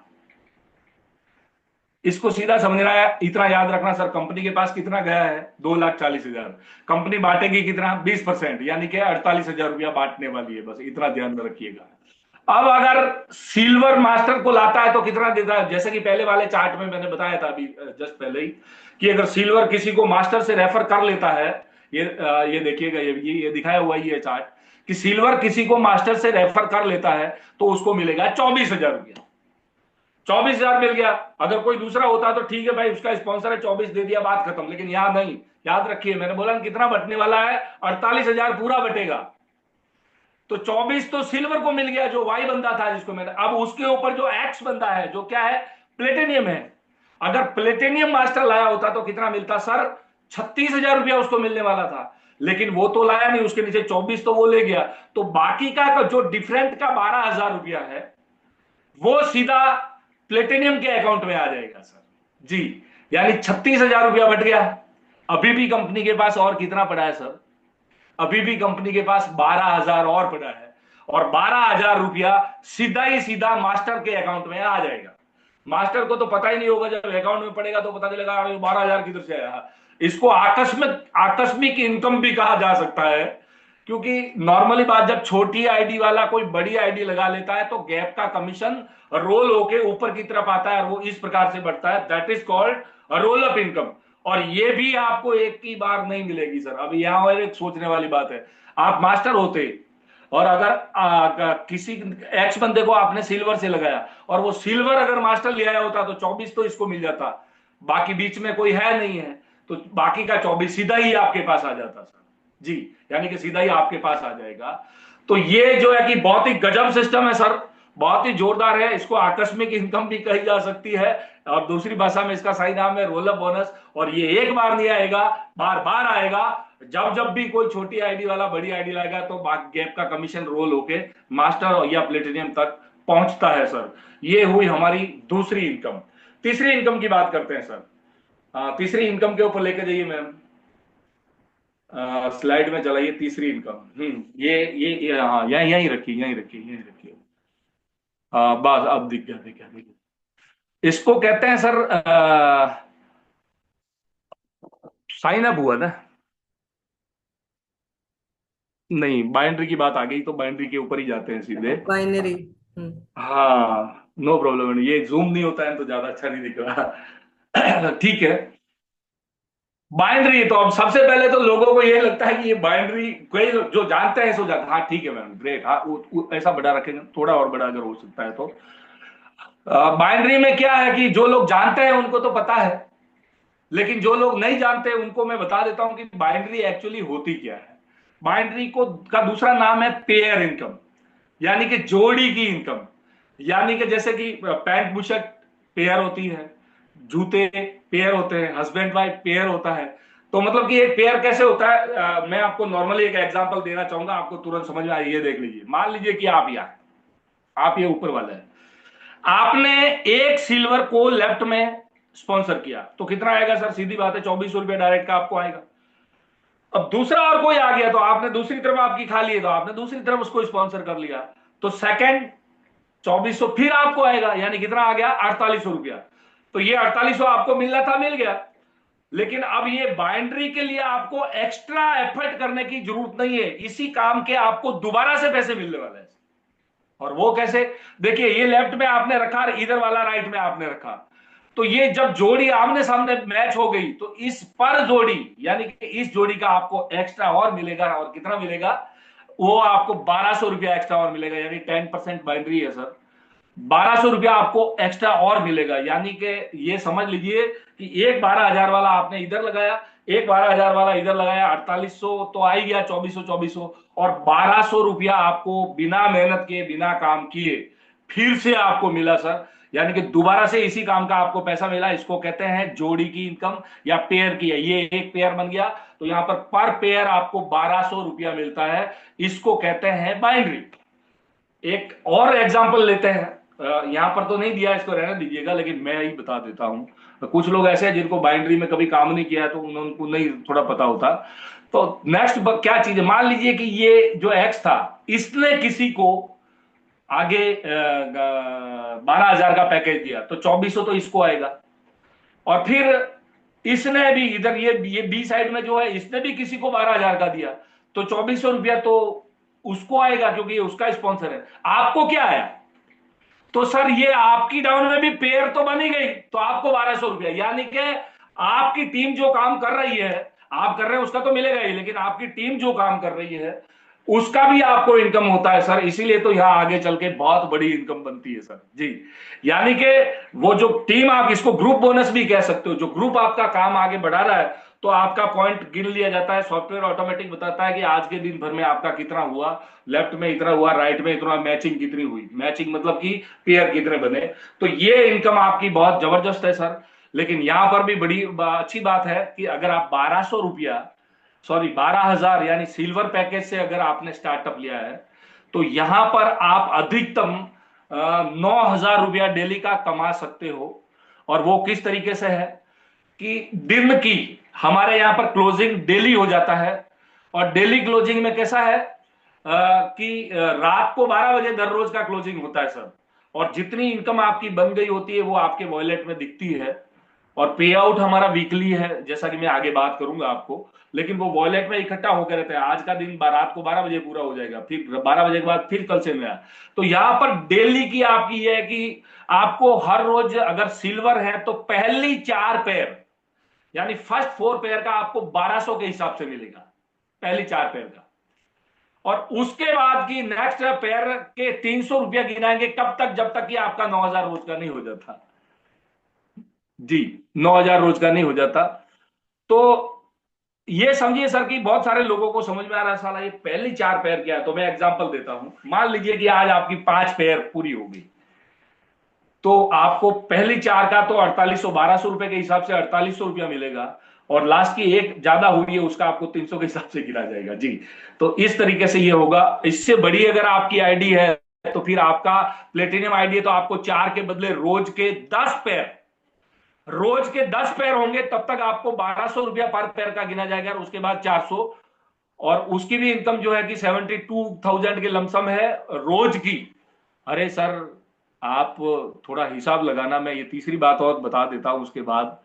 इसको सीधा समझना है। इतना याद रखना सर, कंपनी के पास कितना गया है, 2,40,000, कंपनी बांटेगी कितना, 20%, यानी कि 48,000 रुपया बांटने वाली है, बस इतना ध्यान में रखिएगा। अब अगर सिल्वर मास्टर को लाता है तो कितना देता है, जैसे कि पहले वाले चार्ट में मैंने बताया था अभी जस्ट पहले ही, कि अगर सिल्वर किसी को मास्टर से रेफर कर लेता है, ये देखिएगा, ये दिखाया हुआ ही है चार्ट, कि सिल्वर किसी को मास्टर से रेफर कर लेता है तो उसको मिलेगा 24,000 रुपया। 24,000 मिल गया। अगर कोई दूसरा होता तो ठीक है भाई, उसका स्पॉन्सर है, 24 दे दिया, बात खत्म, लेकिन यहां नहीं। याद रखिए, मैंने बोला कितना बटने वाला है, 48,000 पूरा बटेगा। तो 24 तो सिल्वर को मिल गया, जो वाई बंदा था जिसको मैंने, अब उसके ऊपर जो एक्स बंदा है, जो क्या है, प्लेटिनियम है। अगर प्लेटिनियम मास्टर लाया होता तो कितना मिलता सर, 36,000 रुपया उसको मिलने वाला था, लेकिन वो तो लाया नहीं, उसके नीचे 24 तो वो ले गया। तो बाकी का जो डिफरेंट का 12,000 रुपया है वो सीधा प्लेटिनियम के अकाउंट में आ जाएगा सर जी, यानी 36,000 रुपया बट गया। अभी भी कंपनी के पास और कितना पड़ा है सर, अभी भी कंपनी के पास 12,000 और पड़ा है, और 12,000 रुपया सीधा ही सीधा मास्टर के अकाउंट में आ जाएगा। मास्टर को तो पता ही नहीं होगा, जब अकाउंट में पड़ेगा तो पता चलेगा 12,000 किधर से आया। इसको आकस्मिक आकस्मिक इनकम भी कहा जा सकता है, क्योंकि नॉर्मली बात, जब छोटी आईडी वाला कोई बड़ी आईडी लगा लेता है तो गैप का कमीशन रोल होके ऊपर की तरफ आता है और वो इस प्रकार से बढ़ता है, that is called roll up income. और ये भी आपको एक ही बार नहीं मिलेगी सर। अभी यहां और एक सोचने वाली बात है, आप मास्टर होते और अगर किसी एक्स बंदे को आपने सिल्वर से लगाया और वो सिल्वर अगर मास्टर ले आया होता तो 24 तो इसको मिल जाता, बाकी बीच में कोई है नहीं है, तो बाकी का 24 सीधा ही आपके पास आ जाता सर जी, यानी कि सीधा ही आपके पास आ जाएगा। तो ये जो है कि बहुत ही गजब सिस्टम है सर, बहुत ही जोरदार है। इसको आकस्मिक इनकम भी कही जा सकती है, और दूसरी भाषा में इसका सही नाम है रोल अप बोनस। और ये एक बार नहीं आएगा, बार बार आएगा। जब जब भी कोई छोटी आईडी वाला बड़ी आईडी लाएगा तो गैप का कमीशन रोल होके मास्टर या प्लेटिनियम तक पहुंचता है सर। ये हुई हमारी दूसरी इनकम। तीसरी इनकम की बात करते हैं सर। तीसरी इनकम के ऊपर लेकर जाइए मैम, स्लाइड में चलाइए तीसरी इनकम। ये हाँ, यहीं रखिए, यहीं रखिए, यहीं रखिए। बस अब दिख गया, दिख गया, दिख गया। इसको कहते हैं सर, साइन अप हुआ ना, नहीं बाइनरी की बात आ गई तो बाइनरी के ऊपर ही जाते हैं सीधे। बाइनरी। हाँ, नो प्रॉब्लम, ये जूम नहीं होता है तो ज्यादा अच्छा नहीं दिख रहा। ठीक है, बाइनरी। तो अब सबसे पहले तो लोगों को ये लगता है कि ये बाइनरी, कोई जो जानते हैं सो जाते, हाँ ठीक है मैम, ग्रेट, हाँ ऐसा बड़ा रखेंगे, थोड़ा और बड़ा अगर हो सकता है तो। बाइनरी में क्या है कि जो लोग जानते हैं उनको तो पता है, लेकिन जो लोग नहीं जानते उनको मैं बता देता हूं कि बाइनरी एक्चुअली होती क्या है। बाइनरी को का दूसरा नाम है पेयर इनकम, यानी कि जोड़ी की इनकम। यानी कि जैसे कि पैंट बुशर्ट पेयर होती है, जूते पेयर होते हैं, हस्बैंड वाइफ पेयर होता है। तो मतलब कि एक पेयर कैसे होता है, मैं आपको नॉर्मली एक एग्जांपल देना चाहूंगा, आपको तुरंत समझ में आए। ये देख लीजिए, मान लीजिए कि आप यहाँ, आप ये ऊपर वाला है, आपने एक सिल्वर को लेफ्ट में स्पॉन्सर किया तो कितना आएगा सर, सीधी बात है 2400 रुपया डायरेक्ट का आपको आएगा। अब दूसरा और कोई आ गया तो आपने दूसरी तरफ आपकी खाली है तो आपने दूसरी तरफ उसको स्पॉन्सर कर लिया, तो सेकंड 2400 फिर आपको आएगा, यानी कितना आ गया, 4800 रुपया। तो ये 4800 आपको मिलना था, मिल गया। लेकिन अब ये बाइंड्री के लिए आपको एक्स्ट्रा एफर्ट करने की जरूरत नहीं है, इसी काम के आपको दोबारा से पैसे मिलने वाले हैं। और वो कैसे, देखिए ये लेफ्ट में आपने रखा, इधर वाला राइट में आपने रखा, तो ये जब जोड़ी आमने सामने मैच हो गई तो इस पर जोड़ी, यानी कि इस जोड़ी का आपको एक्स्ट्रा और मिलेगा। और कितना मिलेगा, वो आपको 1200 रुपया एक्स्ट्रा और मिलेगा, यानी 10% बाइंड्री है सर। 1200 रुपया आपको एक्स्ट्रा और मिलेगा, यानी कि ये समझ लीजिए कि एक 12,000 वाला आपने इधर लगाया, एक 12,000 वाला इधर लगाया, 4800 तो आ ही गया, 2400 और 1200 रुपया आपको बिना मेहनत के, बिना काम किए फिर से आपको मिला सर। यानी कि दोबारा से इसी काम का आपको पैसा मिला। इसको कहते हैं जोड़ी की इनकम या पेयर की है। ये एक पेयर बन गया, तो यहां पर पेयर आपको 1200 रुपया मिलता है। इसको कहते हैं बाइनरी। एक और एग्जांपल लेते हैं, यहां पर तो नहीं दिया, इसको रहने दीजिएगा, लेकिन मैं ही बता देता हूं। कुछ लोग ऐसे हैं जिनको बाइनरी में कभी काम नहीं किया, तो उनको नहीं थोड़ा पता होता। तो नेक्स्ट क्या चीज है, मान लीजिए कि ये जो एक्स था, इसने किसी को आगे 12,000 का पैकेज दिया, तो 2400 तो इसको आएगा। और फिर इसने भी इधर ये बी साइड में जो है, इसने भी किसी को 12,000 का दिया, तो 2400 रुपया तो उसको आएगा, क्योंकि ये उसका स्पॉन्सर है। आपको क्या आया? तो सर ये आपकी डाउन में भी पेयर तो बनी गई, तो आपको 1200 रुपया, यानी कि आपकी टीम जो काम कर रही है, आप कर रहे हैं उसका तो मिलेगा ही, लेकिन आपकी टीम जो काम कर रही है उसका भी आपको इनकम होता है सर। इसीलिए तो यहां आगे चल के बहुत बड़ी इनकम बनती है सर जी। यानी कि वो जो टीम, आप इसको ग्रुप बोनस भी कह सकते हो, जो ग्रुप आपका काम आगे बढ़ा रहा है, तो आपका पॉइंट गिन लिया जाता है। सॉफ्टवेयर ऑटोमेटिक बताता है कि आज के दिन भर में आपका कितना हुआ, लेफ्ट में इतना हुआ, राइट में इतना, मैचिंग कितनी हुई, मैचिंग मतलब कि पेयर कितने बने। तो ये इनकम आपकी बहुत जबरदस्त है सर। लेकिन यहां पर भी बड़ी अच्छी बात है कि अगर आप 1200 रुपया, सॉरी 12,000 यानी सिल्वर पैकेज से अगर आपने स्टार्टअप लिया है, तो यहां पर आप अधिकतम 9,000 रुपया डेली का कमा सकते हो। और वो किस तरीके से है कि दिन की हमारे यहां पर क्लोजिंग डेली हो जाता है। और डेली क्लोजिंग में कैसा है कि रात को 12 बजे दर रोज का क्लोजिंग होता है सर। और जितनी इनकम आपकी बन गई होती है वो आपके वॉलेट में दिखती है। और पे आउट हमारा वीकली है, जैसा कि मैं आगे बात करूंगा आपको, लेकिन वो वॉलेट में इकट्ठा होकर रहता है। आज का दिन रात को 12 बजे पूरा हो जाएगा, फिर 12 बजे के बाद फिर कल से नया। तो यहां पर डेली की आपकी ये है कि आपको हर रोज अगर सिल्वर है तो पहली 4 पेयर, यानी फर्स्ट 4 पेयर का आपको 1200 के हिसाब से मिलेगा, पहली 4 पेयर का। और उसके बाद की नेक्स्ट पेयर के 300 रुपया गिनाएंगे, कब तक? जब तक कि आपका 9,000 रोज का नहीं हो जाता जी, 9,000 रोज का नहीं हो जाता। तो ये समझिए सर कि बहुत सारे लोगों को समझ में आ रहा है साला ये पहली 4 पेयर क्या है। तो मैं एग्जांपल देता हूं, मान लीजिए कि आज आपकी 5 पेयर पूरी होगी, तो आपको पहली 4 का तो 4800, 1200 रुपए के हिसाब से 4800 रुपया मिलेगा। और लास्ट की एक ज्यादा हुई है उसका आपको 300 के हिसाब से गिना जाएगा जी। तो इस तरीके से ये होगा। इससे बड़ी अगर आपकी आईडी है तो फिर आपका प्लेटिनियम आईडी है, तो आपको 4 के बदले रोज के 10 पेयर, रोज के 10 पेयर होंगे, तब तक आपको 1200 रुपया पर पेयर का गिना जाएगा। और उसके बाद 400, और उसकी भी इनकम जो है कि 72,000 के लमसम है रोज की। अरे सर आप थोड़ा हिसाब लगाना, मैं ये तीसरी बात और बता देता हूं उसके बाद,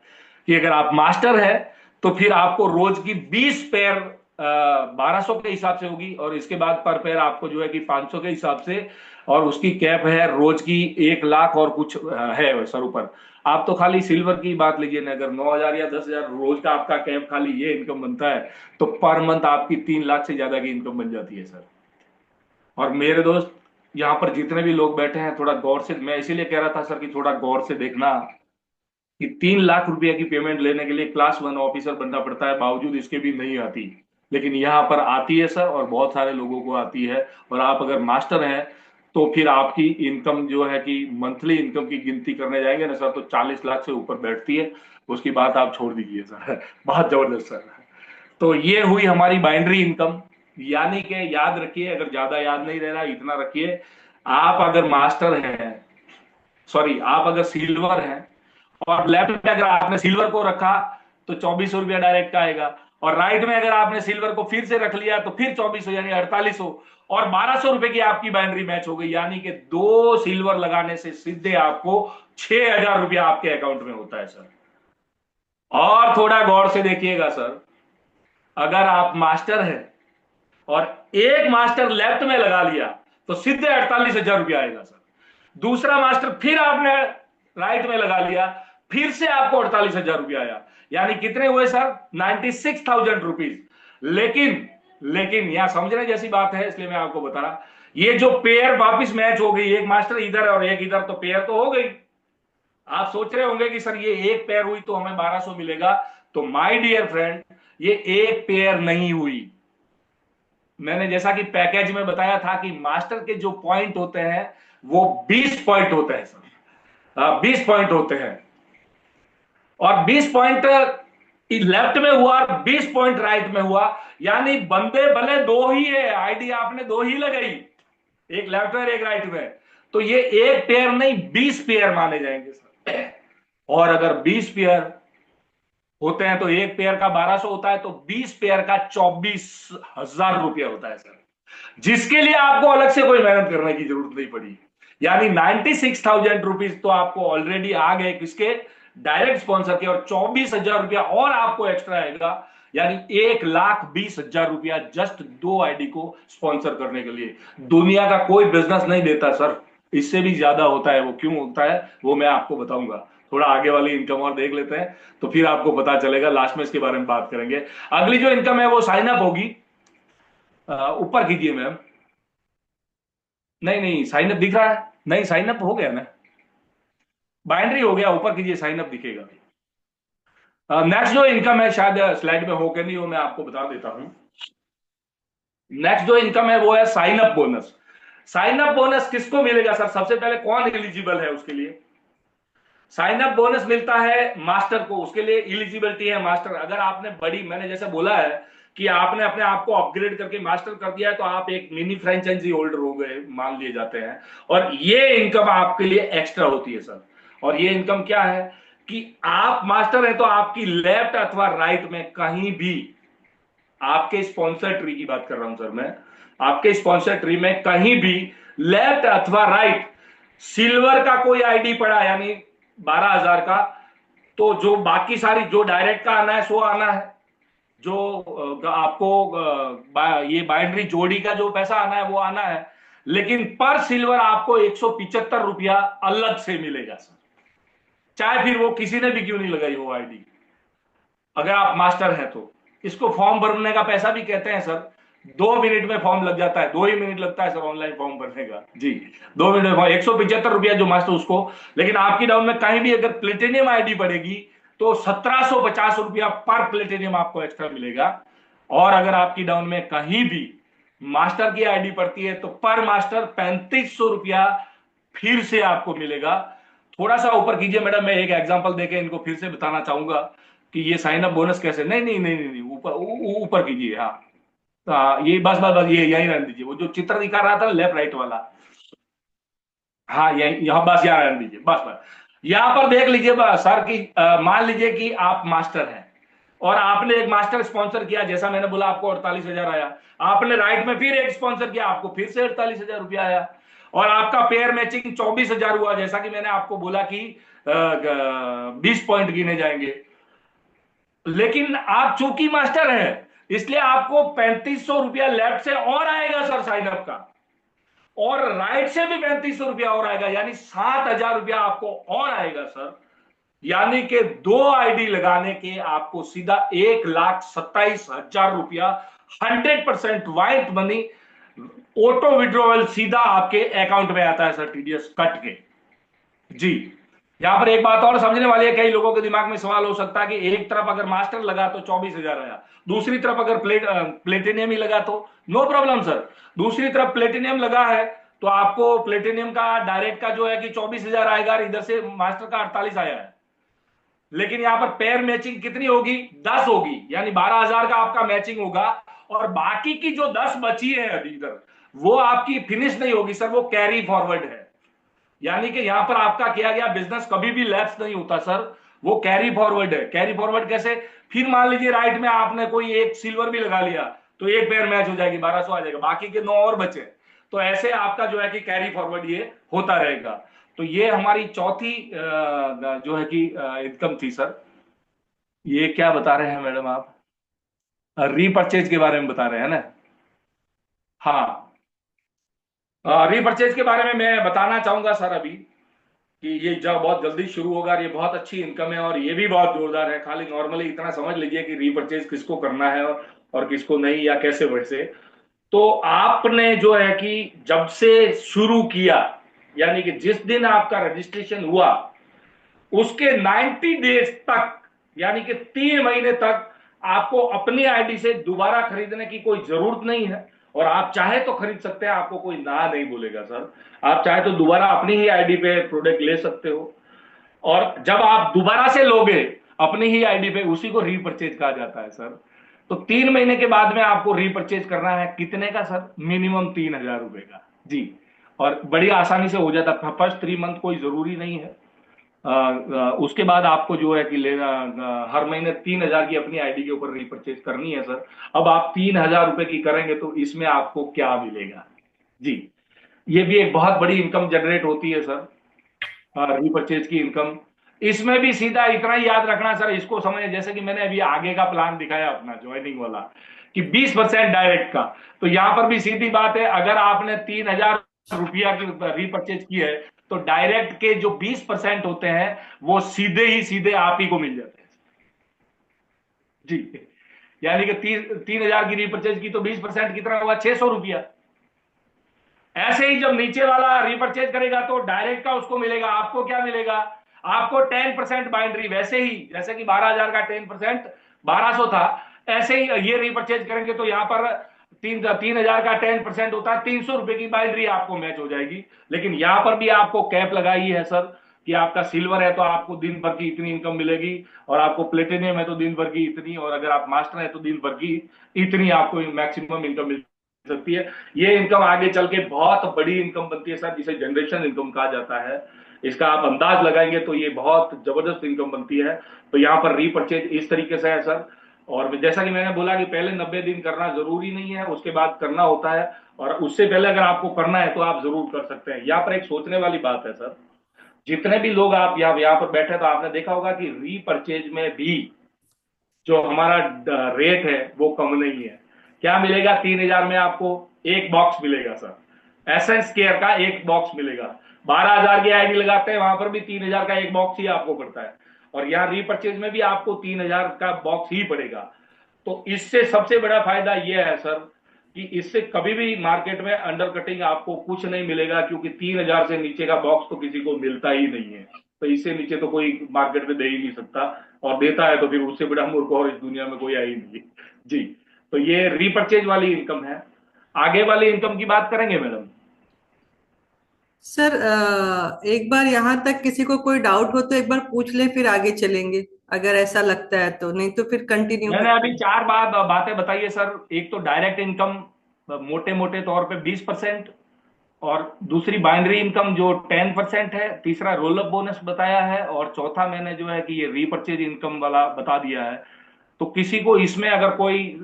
कि अगर आप मास्टर है तो फिर आपको रोज की 20 पेयर 1200 के हिसाब से होगी। और इसके बाद पर पेयर आपको जो है कि 500 के हिसाब से, और उसकी कैप है रोज की 1 लाख और कुछ है सर ऊपर। आप तो खाली सिल्वर की बात लीजिए ना, अगर 9,000 या 10,000 रोज का आपका कैप खाली ये इनकम बनता है, तो पर मंथ आपकी 3 लाख से ज्यादा की इनकम बन जाती है सर। और मेरे दोस्त यहां पर जितने भी लोग बैठे हैं, थोड़ा गौर से, मैं इसीलिए कह रहा था सर कि थोड़ा गौर से देखना कि 3 लाख रुपया की पेमेंट लेने के लिए क्लास 1 ऑफिसर बनना पड़ता है, बावजूद इसके भी नहीं आती। लेकिन यहां पर आती है सर, और बहुत सारे लोगों को आती है। और आप अगर मास्टर हैं तो फिर आपकी इनकम जो है कि मंथली इनकम की गिनती करने जाएंगे ना सर, तो 40 लाख से ऊपर बैठती है। उसकी बात आप छोड़ दीजिए सर। बहुत जबरदस्त सर। तो ये हुई हमारी बाइनरी इनकम। यानी कि याद रखिए, अगर ज्यादा याद नहीं रह रहा इतना रखिए, आप अगर मास्टर हैं, सॉरी आप अगर सिल्वर हैं, और लेफ्ट में अगर आपने सिल्वर को रखा तो 2400 रुपया डायरेक्ट आएगा। और राइट में अगर आपने सिल्वर को फिर से रख लिया तो फिर 2400 यानी 4800, और 1200 रुपए की आपकी बाइनरी मैच हो गई। यानी कि 2 सिल्वर लगाने से सीधे आपको 6,000 रुपया आपके अकाउंट में होता है सर। और थोड़ा गौर से देखिएगा सर, अगर आप मास्टर हैं और एक मास्टर लेफ्ट में लगा लिया तो सीधे 48,000 रुपया आएगा सर। दूसरा मास्टर फिर आपने राइट में लगा लिया, फिर से आपको 48,000 रुपया आया। यानी कितने हुए सर? 96,000 रुपीज। लेकिन लेकिन यहां समझने जैसी बात है, इसलिए मैं आपको बता रहा, ये जो पेयर वापिस मैच हो गई, एक मास्टर इधर और एक इधर, तो पेयर तो हो गई। आप सोच रहे होंगे कि सर ये एक पेयर हुई तो हमें 1200 मिलेगा। तो माय डियर फ्रेंड, ये एक पेयर नहीं हुई। मैंने जैसा कि पैकेज में बताया था कि मास्टर के जो पॉइंट होते हैं वो 20 पॉइंट होते हैं सर, 20 पॉइंट होते हैं। और 20 पॉइंट लेफ्ट में हुआ और 20 पॉइंट राइट में हुआ, यानी बंदे भले दो ही है, आईडी आपने दो ही लगाई, एक लेफ्ट में एक राइट में, तो ये एक पेयर नहीं 20 पेयर माने जाएंगे सर। और अगर 20 पेयर होते हैं तो एक पेयर का 1200 होता है, तो 20 पेयर का 24,000 रुपया होता है सर, जिसके लिए आपको अलग से कोई मेहनत करने की जरूरत नहीं पड़ी। यानी 96,000 रुपीज तो आपको ऑलरेडी आ गए किसके, डायरेक्ट स्पॉन्सर के, और 24,000 रुपया और आपको एक्स्ट्रा आएगा, यानी 1,20,000 रुपया जस्ट दो आईडी को स्पॉन्सर करने के लिए। दुनिया का कोई बिजनेस नहीं देता सर, इससे भी ज्यादा होता है। वो क्यों होता है वो मैं आपको बताऊंगा, थोड़ा आगे वाली इनकम और देख लेते हैं तो फिर आपको पता चलेगा, लास्ट में इसके बारे में बात करेंगे। अगली जो इनकम है वो साइन अप होगी। ऊपर कीजिए मैम। नहीं नहीं, साइन अप दिख रहा है, नहीं साइन अप हो गया ना, बाइनरी हो गया, ऊपर कीजिए साइन अप दिखेगा। नेक्स्ट जो इनकम है, शायद स्लाइड में हो के नहीं हो, मैं आपको बता देता हूं। नेक्स्ट जो इनकम है वो है sign up bonus. Sign up bonus किसको मिलेगा सर, सबसे पहले कौन एलिजिबल है उसके लिए? साइन अप बोनस मिलता है मास्टर को, उसके लिए एलिजिबिलिटी है मास्टर। अगर आपने बड़ी, मैंने जैसे बोला है कि आपने अपने आप को अपग्रेड करके मास्टर कर दिया है, तो आप एक मिनी फ्रेंचाइजी होल्डर हो गए मान लिए जाते हैं, और ये इनकम आपके लिए एक्स्ट्रा होती है सर। और ये इनकम क्या है कि आप मास्टर है तो आपकी लेफ्ट अथवा राइट में कहीं भी, आपके स्पॉन्सर ट्री की बात कर रहा हूं सर मैं, आपके स्पॉन्सर ट्री में कहीं भी लेफ्ट अथवा राइट सिल्वर का कोई आईडी पड़ा, यानी 12,000 का, तो जो बाकी सारी जो डायरेक्ट का आना है सो आना है, जो आपको ये बाइनरी जोड़ी का जो पैसा आना है वो आना है, लेकिन पर सिल्वर आपको 175 रुपया अलग से मिलेगा सर, चाहे फिर वो किसी ने भी क्यों नहीं लगाई हो आईडी, अगर आप मास्टर हैं तो। इसको फॉर्म भरने का पैसा भी कहते हैं सर, 2 मिनट में फॉर्म लग जाता है, 2 ही मिनट लगता है सर ऑनलाइन फॉर्म भरने का जी, 2 मिनट में फॉर्म, 175 रुपया जो मास्टर उसको। लेकिन आपकी डाउन में कहीं भी अगर प्लेटिनियम आईडी पड़ेगी तो 1,750 रुपया पर प्लेटिनियम आपको एक्स्ट्रा मिलेगा। और अगर आपकी डाउन में कहीं भी मास्टर की आईडी पड़ती है तो पर मास्टर 3,500 रुपया फिर से आपको मिलेगा। थोड़ा सा ऊपर कीजिए मैडम, मैं एक एग्जांपल देके इनको फिर से बताना चाहूंगा कि ये साइन अप बोनस कैसे, नहीं नहीं नहीं नहीं, ऊपर ऊपर कीजिए, हाँ। ये बस बस बस ये यही रहने दीजिए, वो जो चित्र दिखा रहा था लेफ्ट राइट वाला, हाँ यही, यहाँ बस यहाँ रहने दीजिए, बस बस। यहाँ पर देख लीजिए सर की, मान लीजिए कि आप मास्टर हैं और आपने एक मास्टर स्पॉन्सर किया, जैसा मैंने बोला आपको 48,000 आया, आपने राइट में फिर एक स्पॉन्सर किया, आपको फिर से 48,000 रुपया आया, और आपका पेयर मैचिंग 24,000 हुआ, जैसा कि मैंने आपको बोला कि 20 पॉइंट गिने जाएंगे। लेकिन आप चूंकि मास्टर हैं इसलिए आपको 3,500 रुपया लेफ्ट से और आएगा सर साइन अप का, और राइट से भी 3,500 रुपया और आएगा, यानी 7,000 रुपया आपको और आएगा सर। यानी कि दो आईडी लगाने के आपको सीधा 1,27,000 रुपया 100% व्हाइट मनी ऑटो विड्रॉवल सीधा आपके अकाउंट में आता है सर, टीडीएस कट के जी। यहां पर एक बात और समझने वाली है, कई लोगों के दिमाग में सवाल हो सकता है कि एक तरफ अगर मास्टर लगा तो 24,000 आया, दूसरी तरफ अगर प्लेटिनियम ही लगा तो नो प्रॉब्लम सर। दूसरी तरफ प्लेटिनियम लगा है तो आपको प्लेटिनियम का डायरेक्ट का जो है कि 24,000 आएगा, इधर से मास्टर का 48 आया है। लेकिन यहां पर पेयर मैचिंग कितनी होगी, 10 होगी, यानी 12,000 का आपका मैचिंग होगा, और बाकी की जो 10 बची है अभी इधर, वो आपकी फिनिश नहीं होगी सर, वो कैरी फॉरवर्ड है। यानी कि यहां पर आपका किया गया बिजनेस कभी भी लैप्स नहीं होता सर, वो कैरी फॉरवर्ड है। कैरी फॉरवर्ड कैसे, फिर मान लीजिए राइट में आपने कोई एक सिल्वर भी लगा लिया तो एक पेयर मैच हो जाएगी, 1,200 आ जाएगा, बाकी के 9 और बचे, तो ऐसे आपका जो है कि कैरी फॉरवर्ड ये होता रहेगा। तो ये हमारी चौथी जो है कि इनकम थी सर। ये क्या बता रहे हैं मैडम आप, रीपर्चेज के बारे में बता रहे हैं ना? हाँ, रीपर्चेज के बारे में मैं बताना चाहूंगा सर अभी कि ये जब बहुत जल्दी शुरू होगा, ये बहुत अच्छी इनकम है और ये भी बहुत जोरदार है। खाली नॉर्मली इतना समझ लीजिए कि रीपर्चेज किसको करना है और किसको नहीं, या कैसे वैसे। तो आपने जो है कि जब से शुरू किया, यानी कि जिस दिन आपका रजिस्ट्रेशन हुआ उसके 90 डेज तक, यानी कि 3 महीने तक आपको अपनी आईडी से दोबारा खरीदने की कोई जरूरत नहीं है। और आप चाहे तो खरीद सकते हैं, आपको कोई ना नहीं बोलेगा सर। आप चाहे तो दोबारा अपनी ही आईडी पे प्रोडक्ट ले सकते हो। और जब आप दोबारा से लोगे अपनी ही आईडी पे, उसी को रीपरचेज कहा जाता है सर। तो 3 महीने के बाद में आपको रीपरचेज करना है कितने का सर? मिनिमम 3,000 रुपए का जी। और बड़ी आसानी से हो जाता है। फर्स्ट 3 मंथ कोई जरूरी नहीं है। उसके बाद आपको जो है कि लेना, हर महीने 3,000 की अपनी आईडी के ऊपर रीपरचेज करनी है सर। अब आप 3,000 रुपए की करेंगे तो इसमें आपको क्या मिलेगा जी? ये भी एक बहुत बड़ी इनकम जनरेट होती है सर, रीपरचेज की इनकम। इसमें भी सीधा इतना ही याद रखना सर, इसको समझ, जैसे कि मैंने अभी आगे का प्लान दिखाया अपना ज्वाइनिंग वाला, कि 20% डायरेक्ट का। तो यहां पर भी सीधी बात है, अगर आपने 3,000 रुपया की रीपरचेज की है तो डायरेक्ट के जो 20% होते हैं वो सीधे ही सीधे आप ही को मिल जाते हैं जी। यानी कि 3,000 की रीपरचेज की तो 20% कितना हुआ? 600 रुपया। ऐसे ही जब नीचे वाला रीपरचेज करेगा तो डायरेक्ट का उसको मिलेगा, आपको क्या मिलेगा? आपको 10% बाइंड्री, वैसे ही जैसे कि 12,000 का 10% 1,200 था, ऐसे ही ये रीपरचेज करेंगे तो यहां पर 3,000 का 10% होता है, 300 रुपए की बाइंड्री आपको मैच हो जाएगी। लेकिन यहां पर भी आपको कैप लगाई है सर, कि आपका सिल्वर है तो आपको दिन भर की इतनी इनकम मिलेगी, और आपको प्लेटिनियम है तो दिन भर की इतनी, और अगर आप मास्टर है तो दिन भर की इतनी आपको मैक्सिमम इनकम मिल सकती है। ये इनकम आगे चल के बहुत बड़ी इनकम बनती है सर, जिसे जनरेशन इनकम कहा जाता है। इसका आप अंदाज लगाएंगे तो ये बहुत जबरदस्त इनकम बनती है। तो यहाँ पर रीपरचेज इस तरीके से है सर। और जैसा कि मैंने बोला कि पहले 90 दिन करना जरूरी नहीं है, उसके बाद करना होता है। और उससे पहले अगर आपको करना है तो आप जरूर कर सकते हैं। यहाँ पर एक सोचने वाली बात है सर, जितने भी लोग आप यहाँ पर बैठे तो आपने देखा होगा कि रीपरचेज में भी जो हमारा रेट है वो कम नहीं है। क्या मिलेगा? 3,000 में आपको एक बॉक्स मिलेगा सर, एसेंस केयर का एक बॉक्स मिलेगा। 12,000 की आईडी लगाते हैं वहां पर भी 3,000 का एक बॉक्स ही आपको पड़ता है, और यहाँ रीपरचेज में भी आपको 3,000 का बॉक्स ही पड़ेगा। तो इससे सबसे बड़ा फायदा यह है सर कि इससे कभी भी मार्केट में अंडर कटिंग आपको कुछ नहीं मिलेगा, क्योंकि 3,000 से नीचे का बॉक्स तो किसी को मिलता ही नहीं है। तो इससे नीचे तो कोई मार्केट में दे ही नहीं सकता, और देता है तो फिर उससे बड़ा मूर्ख और इस दुनिया में कोई आ ही नहीं जी। तो ये रीपरचेज वाली इनकम है। आगे वाली इनकम की बात करेंगे मैडम। सर एक बार यहाँ तक किसी को कोई डाउट हो तो एक बार पूछ ले, फिर आगे चलेंगे अगर ऐसा लगता है तो, नहीं तो फिर कंटिन्यू मैंने करते अभी हैं। 4 बातें बताई है सर। एक तो डायरेक्ट इनकम मोटे मोटे तौर पे 20%, और दूसरी बाइनरी इनकम जो 10% है, तीसरा रोल अप बोनस बताया है, और चौथा मैंने जो है कि ये रीपरचेज इनकम वाला बता दिया है। तो किसी को इसमें अगर कोई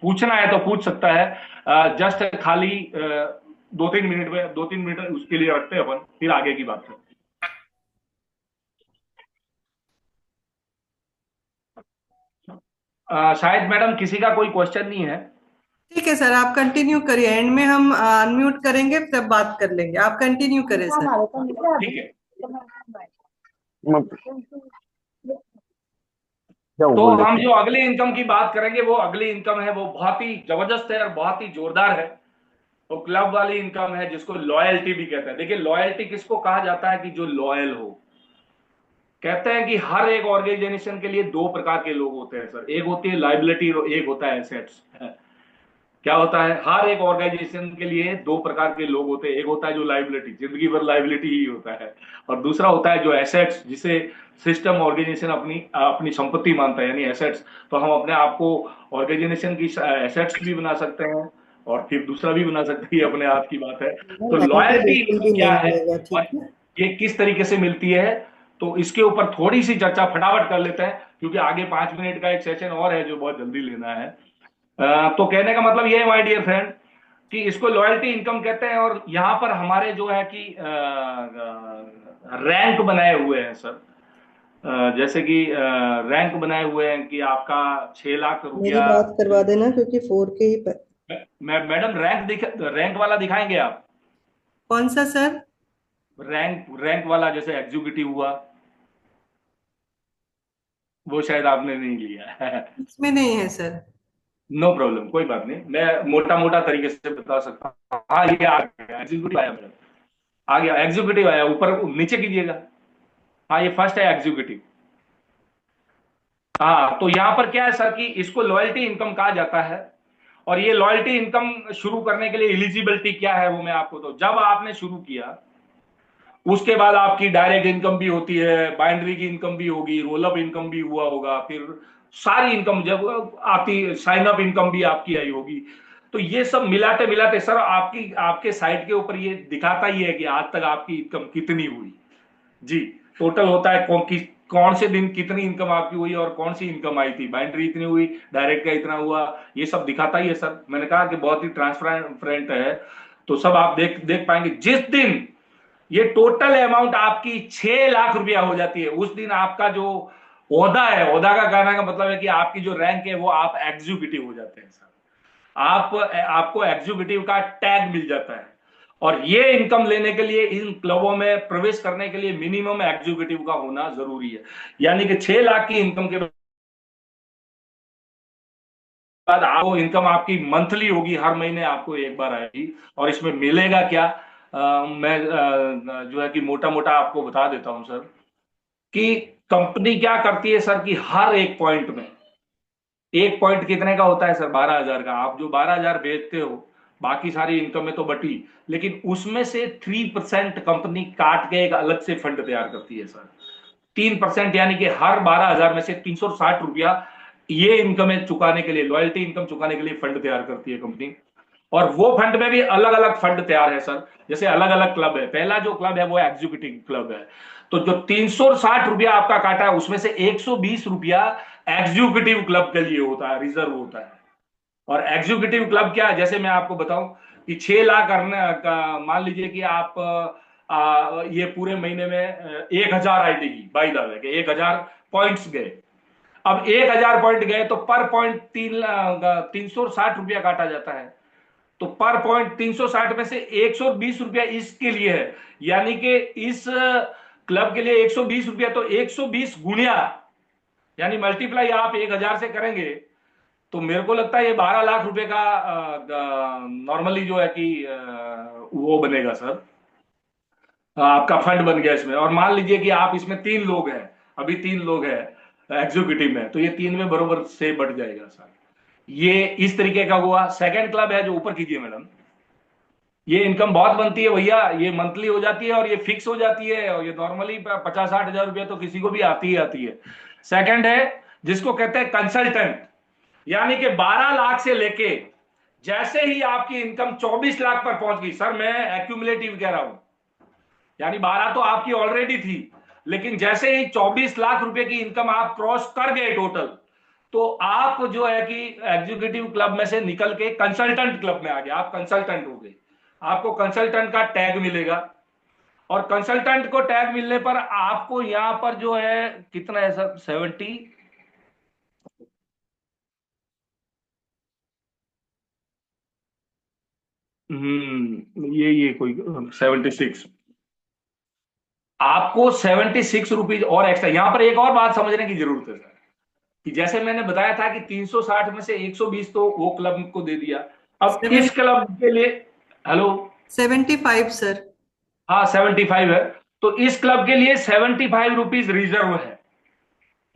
पूछना है तो पूछ सकता है। जस्ट खाली 2-3 मिनट में, 2-3 मिनट उसके लिए रखते हैं अपन, फिर आगे की बात करते हैं। शायद मैडम किसी का कोई क्वेश्चन नहीं है। ठीक है सर, आप कंटिन्यू करिए, एंड में हम अनम्यूट करेंगे तब बात कर लेंगे, आप कंटिन्यू करें सर। ठीक है। क्या तो बोल रहे हम थे? जो अगली इनकम की बात करेंगे, वो अगली इनकम है वो बहुत ही जबरदस्त है और बहुत ही जोरदार है। तो क्लब वाली इनकम है, जिसको लॉयल्टी भी कहते हैं। देखिए, लॉयल्टी किसको कहा जाता है? कि जो लॉयल हो। कहते हैं कि हर एक ऑर्गेनाइजेशन के लिए दो प्रकार के लोग होते हैं सर, एक होती है लाइबिलिटी और एक होता है एसेट्स। क्या होता है? हर एक ऑर्गेनाइजेशन के लिए दो प्रकार के लोग होते हैं। एक होता है जो लाइबिलिटी, जिंदगी भर लाइबिलिटी ही होता है, और दूसरा होता है जो एसेट्स, जिसे सिस्टम ऑर्गेनाइजेशन अपनी अपनी संपत्ति मानता है, यानी एसेट्स। तो हम अपने आप को ऑर्गेनाइजेशन की एसेट्स भी बना सकते हैं, और फिर दूसरा भी बना सकते हैं, अपने आप की बात है। तो यहाँ पे लॉयल्टी बिल्कुल भी इनकम क्या नहीं है मिलेगा, और ठीक है। ये किस तरीके से मिलती है, तो इसके ऊपर थोड़ी सी चर्चा फटाफट कर लेते हैं, क्योंकि आगे 5 मिनट का एक सेशन और है जो बहुत जल्दी लेना है। तो कहने का मतलब ये है माय डियर फ्रेंड, कि इसको लॉयल्टी इनकम कहते हैं। और यहां पर हमारे जो है कि रैंक बनाए हुए हैं सर। जैसे कि रैंक बनाए हुए हैं कि आपका 6 लाख रुपया। मेरी बात करवा देना क्योंकि 4K ही मैडम रैंक वाला दिखाएंगे आप? कौन सा सर? रैंक वाला, जैसे एग्जीक्यूटिव हुआ, वो शायद आपने नहीं लिया है। इसमें नहीं है सर। नो प्रॉब्लम, कोई बात नहीं, मैं मोटा मोटा तरीके से बता सकता हूँ। हाँ, ये आ गया एग्जीक्यूटिव आया मेरा, आ गया एग्जीक्यूटिव आया, ऊपर नीचे कीजिएगा। हाँ, ये फर्स्ट है एग्जीक्यूटिव। हाँ, तो यहां पर क्या है सर कि इसको लॉयल्टी इनकम कहा जाता है। और ये लॉयल्टी इनकम शुरू करने के लिए एलिजिबिलिटी क्या है वो मैं आपको, तो जब आपने शुरू किया उसके बाद आपकी डायरेक्ट इनकम भी होती है, बाइंड्री की इनकम भी होगी, रोल अप इनकम भी हुआ होगा, फिर सारी इनकम जब आती, साइन अप इनकम भी आपकी आई होगी। तो ये सब मिलाते मिलाते सर आपकी, आपके साइट के ऊपर ये दिखाता ही है कि आज तक आपकी इनकम कितनी हुई। जी, टोटल होता है कौन से दिन कितनी इनकम आपकी हुई और कौन सी इनकम आई थी, बाइंड्री इतनी हुई, डायरेक्ट का इतना हुआ, ये सब दिखाता ही है सर। मैंने कहा कि बहुत ही ट्रांसपेरेंट है, तो सब आप देख देख पाएंगे। जिस दिन ये टोटल अमाउंट आपकी 6 लाख रुपया हो जाती है, उस दिन आपका जो ओहदा है, ओहदा का कहने का मतलब है कि आपकी जो रैंक है वो आप एग्जीक्यूटिव हो जाते हैं सर। आप आपको एग्जीक्यूटिव का टैग मिल जाता है। और ये इनकम लेने के लिए, इन क्लबों में प्रवेश करने के लिए मिनिमम एग्जीक्यूटिव का होना जरूरी है। यानी कि 6 लाख की इनकम के बाद आपको इनकम आपकी मंथली होगी, हर महीने आपको एक बार आएगी। और इसमें मिलेगा क्या, मैं जो है कि मोटा मोटा आपको बता देता हूं सर, कि कंपनी क्या करती है सर कि हर एक पॉइंट में, एक पॉइंट कितने का होता है सर, 12,000 का। आप जो 12,000 बेचते हो, बाकी सारी इनकम में तो बटी, लेकिन उसमें से 3% कंपनी काट के एक अलग से फंड तैयार करती है सर। 3%, यानी कि हर 12,000 में से 360 रुपया ये इनकम चुकाने के लिए, लॉयल्टी इनकम चुकाने के लिए फंड तैयार करती है कंपनी। और वो फंड में भी अलग अलग फंड तैयार है सर। जैसे अलग अलग क्लब है, पहला जो क्लब है वो एग्जीक्यूटिव क्लब है। तो जो 360 रुपया आपका काटा है, उसमें से 120 रुपया एग्जीक्यूटिव क्लब के लिए होता है, रिजर्व होता है। और एग्जीक्यूटिव क्लब क्या है, जैसे मैं आपको बताऊं कि 6 लाख करने का, मान लीजिए कि आप ये पूरे महीने में 1,000 आईडी की, बाई द वे, 1,000 पॉइंट्स गए। अब 1,000 पॉइंट गए तो पर पॉइंट 360 रुपया काटा जाता है। तो पर पॉइंट 360 में से 120 रुपया इसके लिए है। यानी कि इस क्लब के लिए 120 रुपया, तो 120 गुणिया, यानी मल्टीप्लाई आप 1,000 से करेंगे, तो मेरे को लगता है ये 12 लाख रुपए का नॉर्मली जो है कि वो बनेगा सर, आपका फंड बन गया इसमें। और मान लीजिए कि आप इसमें 3 लोग हैं, अभी 3 लोग हैं एग्जीक्यूटिव में, तो ये 3 में बरोबर से बढ़ जाएगा सर। ये इस तरीके का हुआ। सेकंड क्लब है, जो ऊपर कीजिए मैडम, ये इनकम बहुत बनती है भैया, ये मंथली हो जाती है और ये फिक्स हो जाती है, और ये नॉर्मली 50-60 हजार रुपया तो किसी को भी आती ही आती है। सेकंड है जिसको कहते हैं कंसल्टेंट, यानी कि 12 लाख से लेके जैसे ही आपकी इनकम 24 लाख पर पहुंच गई, सर मैं एक्यूमुलेटिव कह रहा हूं, यानी 12 तो आपकी ऑलरेडी थी, लेकिन जैसे ही 24 लाख रुपए की इनकम आप क्रॉस कर गए टोटल, तो आप जो है कि एग्जीक्यूटिव क्लब में से निकल के कंसल्टेंट क्लब में आ गए, आप कंसल्टेंट हो गए। आपको कंसल्टेंट का टैग मिलेगा। और कंसल्टेंट को टैग मिलने पर आपको यहां पर जो है कितना है सर, 70, ये कोई 76, आपको 76 रुपीज और एक्स्ट्रा। यहां पर एक और बात समझने की जरूरत है सर, कि जैसे मैंने बताया था कि 360 में से 120 तो वो क्लब को दे दिया। अब सेवन इस क्लब के लिए, हेलो, 75 सर। हाँ 75 है। तो इस क्लब के लिए 75 रुपीज रिजर्व है,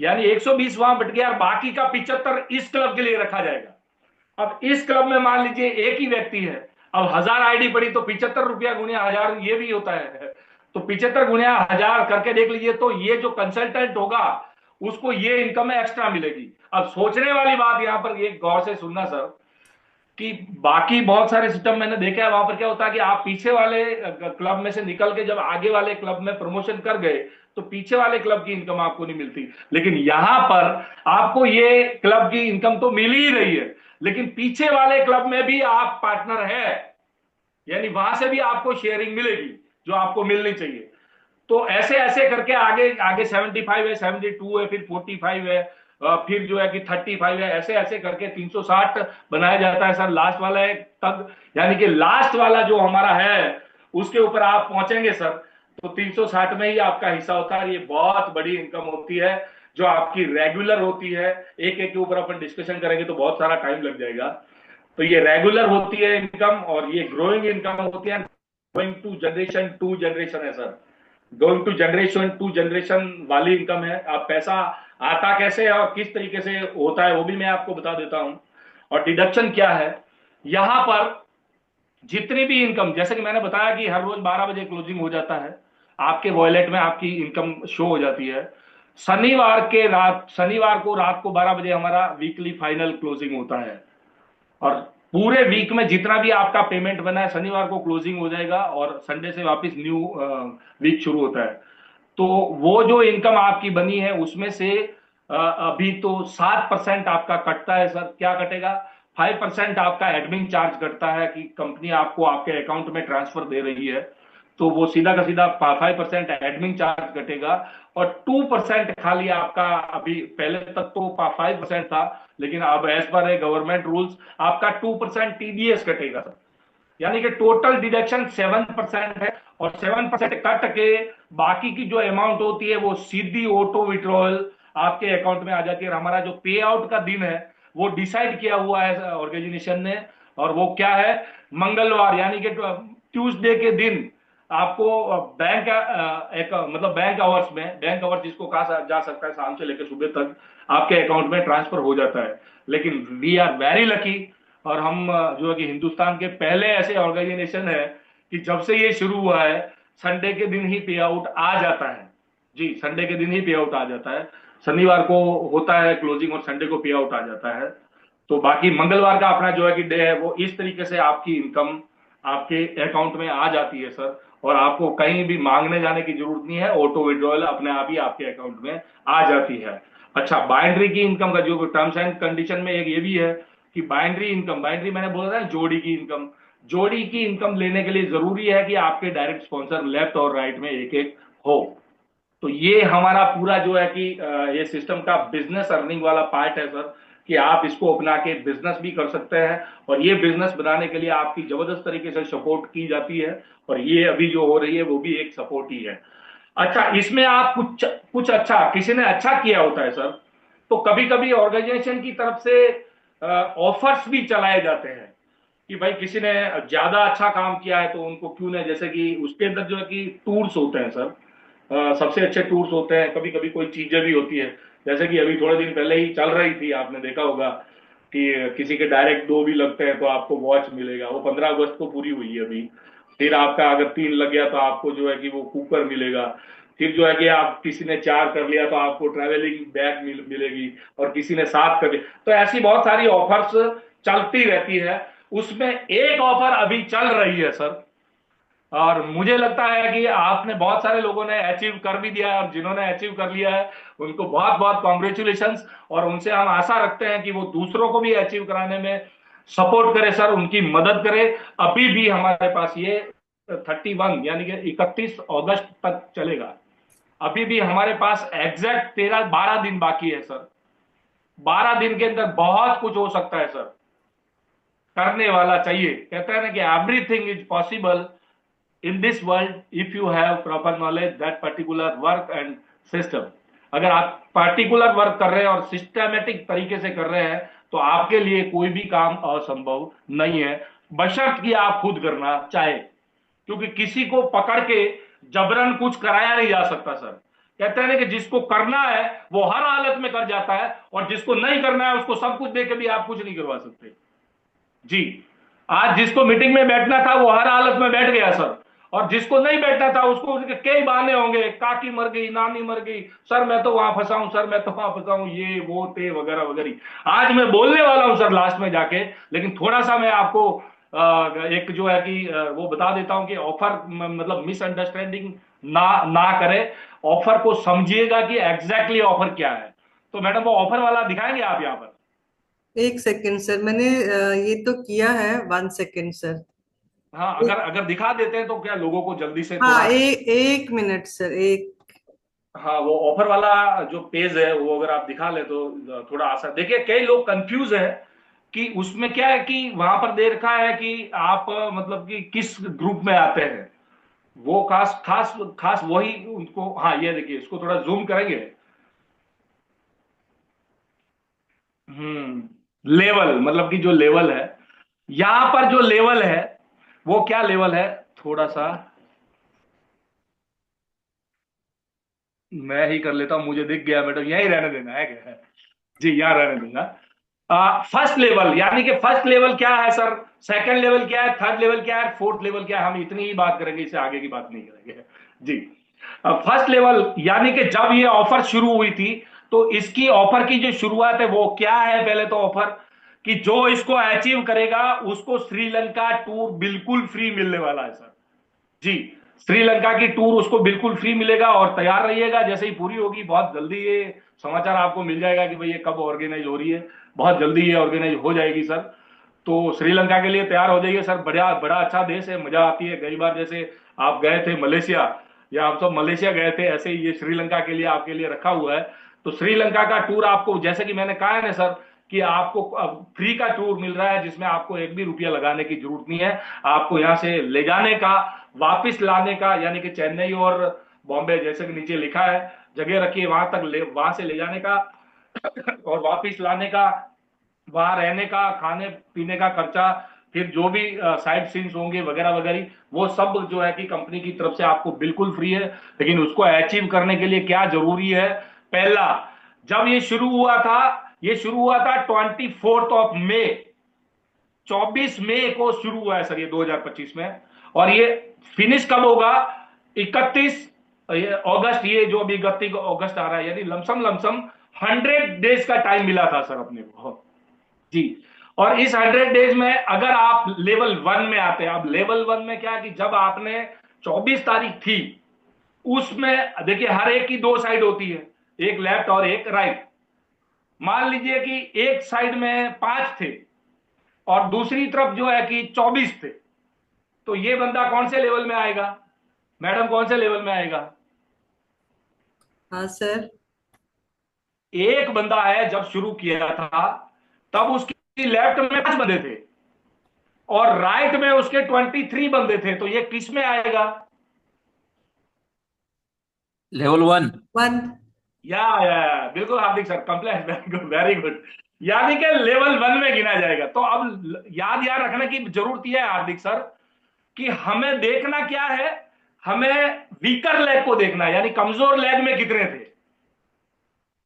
यानी 120 वहां बट गया, और बाकी का 75 इस क्लब के लिए रखा जाएगा। अब इस क्लब में मान लीजिए एक ही व्यक्ति है, अब 1,000 आईडी पड़ी, तो 75 रुपया गुणिया 1,000 ये भी होता है। तो 75 गुणिया 1,000 करके देख लीजिए, तो ये जो कंसल्टेंट होगा उसको ये इनकम एक्स्ट्रा मिलेगी। अब सोचने वाली बात यहां पर एक गौर से सुनना सर, कि बाकी बहुत सारे सिस्टम मैंने देखा है, वहां पर क्या होता है कि आप पीछे वाले क्लब में से निकल के जब आगे वाले क्लब में प्रमोशन कर गए, तो पीछे वाले क्लब की इनकम आपको नहीं मिलती। लेकिन यहां पर आपको ये क्लब की इनकम तो मिल ही रही है, लेकिन पीछे वाले क्लब में भी आप पार्टनर है, यानी वहां से भी आपको शेयरिंग मिलेगी जो आपको मिलनी चाहिए। तो ऐसे ऐसे करके आगे आगे 75 है, 72 है, फिर 45 है, फिर जो है कि 35 है, ऐसे ऐसे करके 360 बनाया जाता है सर। लास्ट वाला है तब, यानी कि लास्ट वाला जो हमारा है उसके ऊपर आप पहुंचेंगे सर, तो 360 में ही आपका हिस्सा होता है। ये बहुत बड़ी इनकम होती है, जो आपकी रेगुलर होती है, एक एक के ऊपर अपन डिस्कशन करेंगे तो बहुत सारा टाइम लग जाएगा। तो ये रेगुलर होती है इनकम, और ये ग्रोइंग इनकम होती है, गोइंग टू जनरेशन है सर। गोइंग टू जनरेशन वाली इनकम है। आप पैसा आता कैसे है और किस तरीके से होता है वो भी मैं आपको बता देता हूं, और डिडक्शन क्या है यहां पर। जितनी भी इनकम, जैसे कि मैंने बताया कि हर रोज 12 बजे क्लोजिंग हो जाता है, आपके वॉलेट में आपकी इनकम शो हो जाती है। शनिवार को रात को 12 बजे हमारा वीकली फाइनल क्लोजिंग होता है, और पूरे वीक में जितना भी आपका पेमेंट बना है शनिवार को क्लोजिंग हो जाएगा, और संडे से वापस न्यू वीक शुरू होता है। तो वो जो इनकम आपकी बनी है उसमें से अभी तो 7% आपका कटता है सर। क्या कटेगा? 5% आपका एडमिन चार्ज कटता है, कि कंपनी आपको आपके अकाउंट में ट्रांसफर दे रही है, तो वो सीधा का सीधा 5% एडमिन चार्ज कटेगा। और 2% खाली आपका, अभी पहले तक तो 5% था, लेकिन अब एज पर गवर्नमेंट रूल्स आपका 2% टीडीएस कटेगा सर। यानी कि टोटल डिडक्शन 7% है, और 7% कट के बाकी की जो अमाउंट होती है वो सीधी ऑटो विड्रॉल आपके अकाउंट में आ जाती है। और हमारा जो पे आउट का दिन है वो डिसाइड किया हुआ है ऑर्गेनाइजेशन ने, और वो क्या है? मंगलवार, यानी कि ट्यूसडे के दिन आपको बैंक एक मतलब बैंक आवर्स में, बैंक आवर्स जिसको कहा जा सकता है शाम से लेकर सुबह तक, आपके अकाउंट में ट्रांसफर हो जाता है। लेकिन वी आर वेरी लकी, और हम जो है कि हिंदुस्तान के पहले ऐसे ऑर्गेनाइजेशन है कि जब से ये शुरू हुआ है संडे के दिन ही पे आउट आ जाता है। जी, संडे के दिन ही पे आउट आ जाता है। शनिवार को होता है क्लोजिंग और संडे को पे आउट आ जाता है। तो बाकी मंगलवार का अपना जो है कि डे है, वो इस तरीके से आपकी इनकम आपके अकाउंट में आ जाती है सर, और आपको कहीं भी मांगने जाने की जरूरत नहीं है, ऑटो विड्रॉल अपने आप ही आपके अकाउंट में आ जाती है। अच्छा, बाइंड्री की इनकम का जो टर्म्स एंड कंडीशन में एक ये भी है कि बाइंड्री इनकम, बाइंड्री मैंने बोला था जोड़ी की इनकम, जोड़ी की इनकम लेने के लिए जरूरी है कि आपके डायरेक्ट स्पॉन्सर लेफ्ट और राइट में एक एक हो। तो ये हमारा पूरा जो है कि ये सिस्टम का बिजनेस अर्निंग वाला पार्ट है सर, कि आप इसको अपना के बिजनेस भी कर सकते हैं, और ये बिजनेस बनाने के लिए आपकी जबरदस्त तरीके से सपोर्ट की जाती है, और ये अभी जो हो रही है वो भी एक सपोर्ट ही है। अच्छा, इसमें आप कुछ कुछ अच्छा किसी ने अच्छा किया होता है सर, तो कभी कभी ऑर्गेनाइजेशन की तरफ से ऑफर्स भी चलाए जाते हैं, कि भाई किसी ने ज्यादा अच्छा काम किया है तो उनको क्यों नहीं, जैसे कि उसके अंदर जो है कि टूर्स होते हैं सर, सबसे अच्छे टूर्स होते हैं। कभी कभी कोई चीजें भी होती है, जैसे कि अभी थोड़े दिन पहले ही चल रही थी, आपने देखा होगा कि किसी के डायरेक्ट 2 भी लगते हैं तो आपको वॉच मिलेगा, वो 15 अगस्त को पूरी हुई है अभी। फिर आपका अगर 3 लग गया तो आपको जो है कि वो कुकर मिलेगा। फिर जो है कि आप किसी ने 4 कर लिया तो आपको ट्रैवलिंग बैग मिलेगी, और किसी ने 7 कर लिया, तो ऐसी बहुत सारी ऑफर्स चलती रहती है। उसमें एक ऑफर अभी चल रही है सर, और मुझे लगता है कि आपने बहुत सारे लोगों ने अचीव कर भी दिया है, और जिन्होंने अचीव कर लिया है उनको बहुत बहुत कॉन्ग्रेचुलेशंस, और उनसे हम आशा रखते हैं कि वो दूसरों को भी अचीव कराने में सपोर्ट करे सर, उनकी मदद करे। अभी भी हमारे पास ये 31 यानी कि 31 अगस्त तक चलेगा। अभी भी हमारे पास एग्जैक्ट 12 दिन बाकी है सर। 12 दिन के अंदर बहुत कुछ हो सकता है सर, करने वाला चाहिए। कहते हैं ना कि everything is possible in this world if you have proper knowledge that particular work and system। अगर आप पार्टिकुलर वर्क कर रहे हैं और सिस्टमेटिक तरीके से कर रहे हैं तो आपके लिए कोई भी काम असंभव नहीं है, बशर्त कि आप खुद करना चाहे, क्योंकि किसी को पकड़ के जबरन कुछ कराया नहीं जा सकता सर। कहते हैं ना कि जिसको करना है वो हर हालत में कर जाता है, और जिसको नहीं करना है उसको सब कुछ देके भी आप कुछ नहीं करवा सकते। जी, आज जिसको मीटिंग में बैठना था वो हर हालत में बैठ गया सर, और जिसको नहीं बैठना था उसको उसके कई बहाने होंगे, काकी मर गई, नानी मर गई, सर मैं तो वहां फंसा हूं, सर मैं तो वहां फंसा हूं, ये वो ते वगैरह वगैरह। आज मैं बोलने वाला हूं सर लास्ट में जाके, लेकिन थोड़ा सा मैं आपको एक जो है कि वो बता देता हूं कि ऑफर मतलब मिसअंडरस्टैंडिंग ना करे, ऑफर को समझिएगा कि एग्जैक्टली ऑफर क्या है। तो मैडम वो ऑफर वाला दिखाएंगे आप यहाँ पर? एक सेकंड सर, मैंने ये तो किया है, 1 सेकंड सर। हाँ, अगर अगर दिखा देते हैं तो क्या लोगों को जल्दी से हाँ, थोड़ा। एक मिनट सर, एक। हाँ, वो ऑफर वाला जो पेज है वो अगर आप दिखा ले तो थोड़ा आसान। देखिए, कई लोग कंफ्यूज है कि उसमें क्या है कि वहां पर दे रखा है कि आप मतलब कि किस ग्रुप में आते हैं, वो खास खास खास वही उनको। हाँ, ये देखिए, इसको थोड़ा जूम करेंगे लेवल मतलब कि जो लेवल है, यहां पर जो लेवल है वो क्या लेवल है, थोड़ा सा मैं ही कर लेता हूं, मुझे दिख गया मैडम, यही रहने देना है क्या? जी यहाँ रहने दूंगा। फर्स्ट लेवल यानी कि फर्स्ट लेवल क्या है सर, सेकंड लेवल क्या है, थर्ड लेवल क्या है, फोर्थ लेवल क्या है, हम इतनी ही बात करेंगे, इससे आगे की बात नहीं करेंगे। जी फर्स्ट लेवल यानी कि जब ये ऑफर शुरू हुई थी, तो इसकी ऑफर की जो शुरुआत है वो क्या है, पहले तो ऑफर कि जो इसको अचीव करेगा उसको श्रीलंका टूर बिल्कुल फ्री मिलने वाला है सर। जी श्रीलंका की टूर उसको बिल्कुल फ्री मिलेगा, और तैयार रहिएगा, जैसे ही पूरी होगी बहुत जल्दी ये समाचार आपको मिल जाएगा कि भाई ये कब ऑर्गेनाइज हो रही है, बहुत जल्दी ये ऑर्गेनाइज हो जाएगी सर। तो श्रीलंका के लिए तैयार हो जाइए सर, बड़ा बड़ा अच्छा देश है, मजा आती है। कई बार जैसे आप गए थे मलेशिया, या आप सब मलेशिया गए थे, ऐसे ही ये श्रीलंका के लिए आपके लिए रखा हुआ है। तो श्रीलंका का टूर आपको, जैसे कि मैंने कहा है ना सर, कि आपको फ्री का टूर मिल रहा है, जिसमें आपको एक भी रुपया लगाने की जरूरत नहीं है। आपको यहाँ से ले जाने का, वापिस लाने का, यानी कि चेन्नई और बॉम्बे जैसे कि नीचे लिखा है, जगह रखी है, वहां तक वहां से ले जाने का और वापिस लाने का, वहां रहने का, खाने पीने का खर्चा, फिर जो भी साइड सीन्स होंगे वगैरह वगैरह, वो सब जो है कि कंपनी की तरफ से आपको बिल्कुल फ्री है। लेकिन उसको अचीव करने के लिए क्या जरूरी है, पहला, जब ये शुरू हुआ था, ये शुरू हुआ था 24 मई, 24 मई को शुरू हुआ है सर ये 2025 में, और ये फिनिश कब होगा, 31 अगस्त, ये जो अभी 31 अगस्त आ रहा है, यानी लमसम लमसम 100 डेज का टाइम मिला था सर अपने को। जी और इस 100 डेज में अगर आप लेवल 1 में आते हैं, अब लेवल 1 में क्या है कि जब आपने 24 तारीख थी, उसमें देखिए हर एक की दो साइड होती है, एक लेफ्ट और एक राइट। मान लीजिए कि एक साइड में 5 थे और दूसरी तरफ जो है कि 24 थे, तो ये बंदा कौन से लेवल में आएगा मैडम, कौन से लेवल में आएगा? हाँ सर। एक बंदा है जब शुरू किया था तब उसकी लेफ्ट में 5 बंदे थे और राइट में उसके 23 बंदे थे, तो ये किस में आएगा? लेवल 1। वन। बिल्कुल Hardik sir, complaint, very good very good, यानी कि लेवल 1 में गिना जाएगा। तो अब याद रखने की जरूरत यह है हार्दिक सर, कि हमें देखना क्या है, हमें वीकर लेग को देखना है, यानी कमजोर लेग में कितने थे,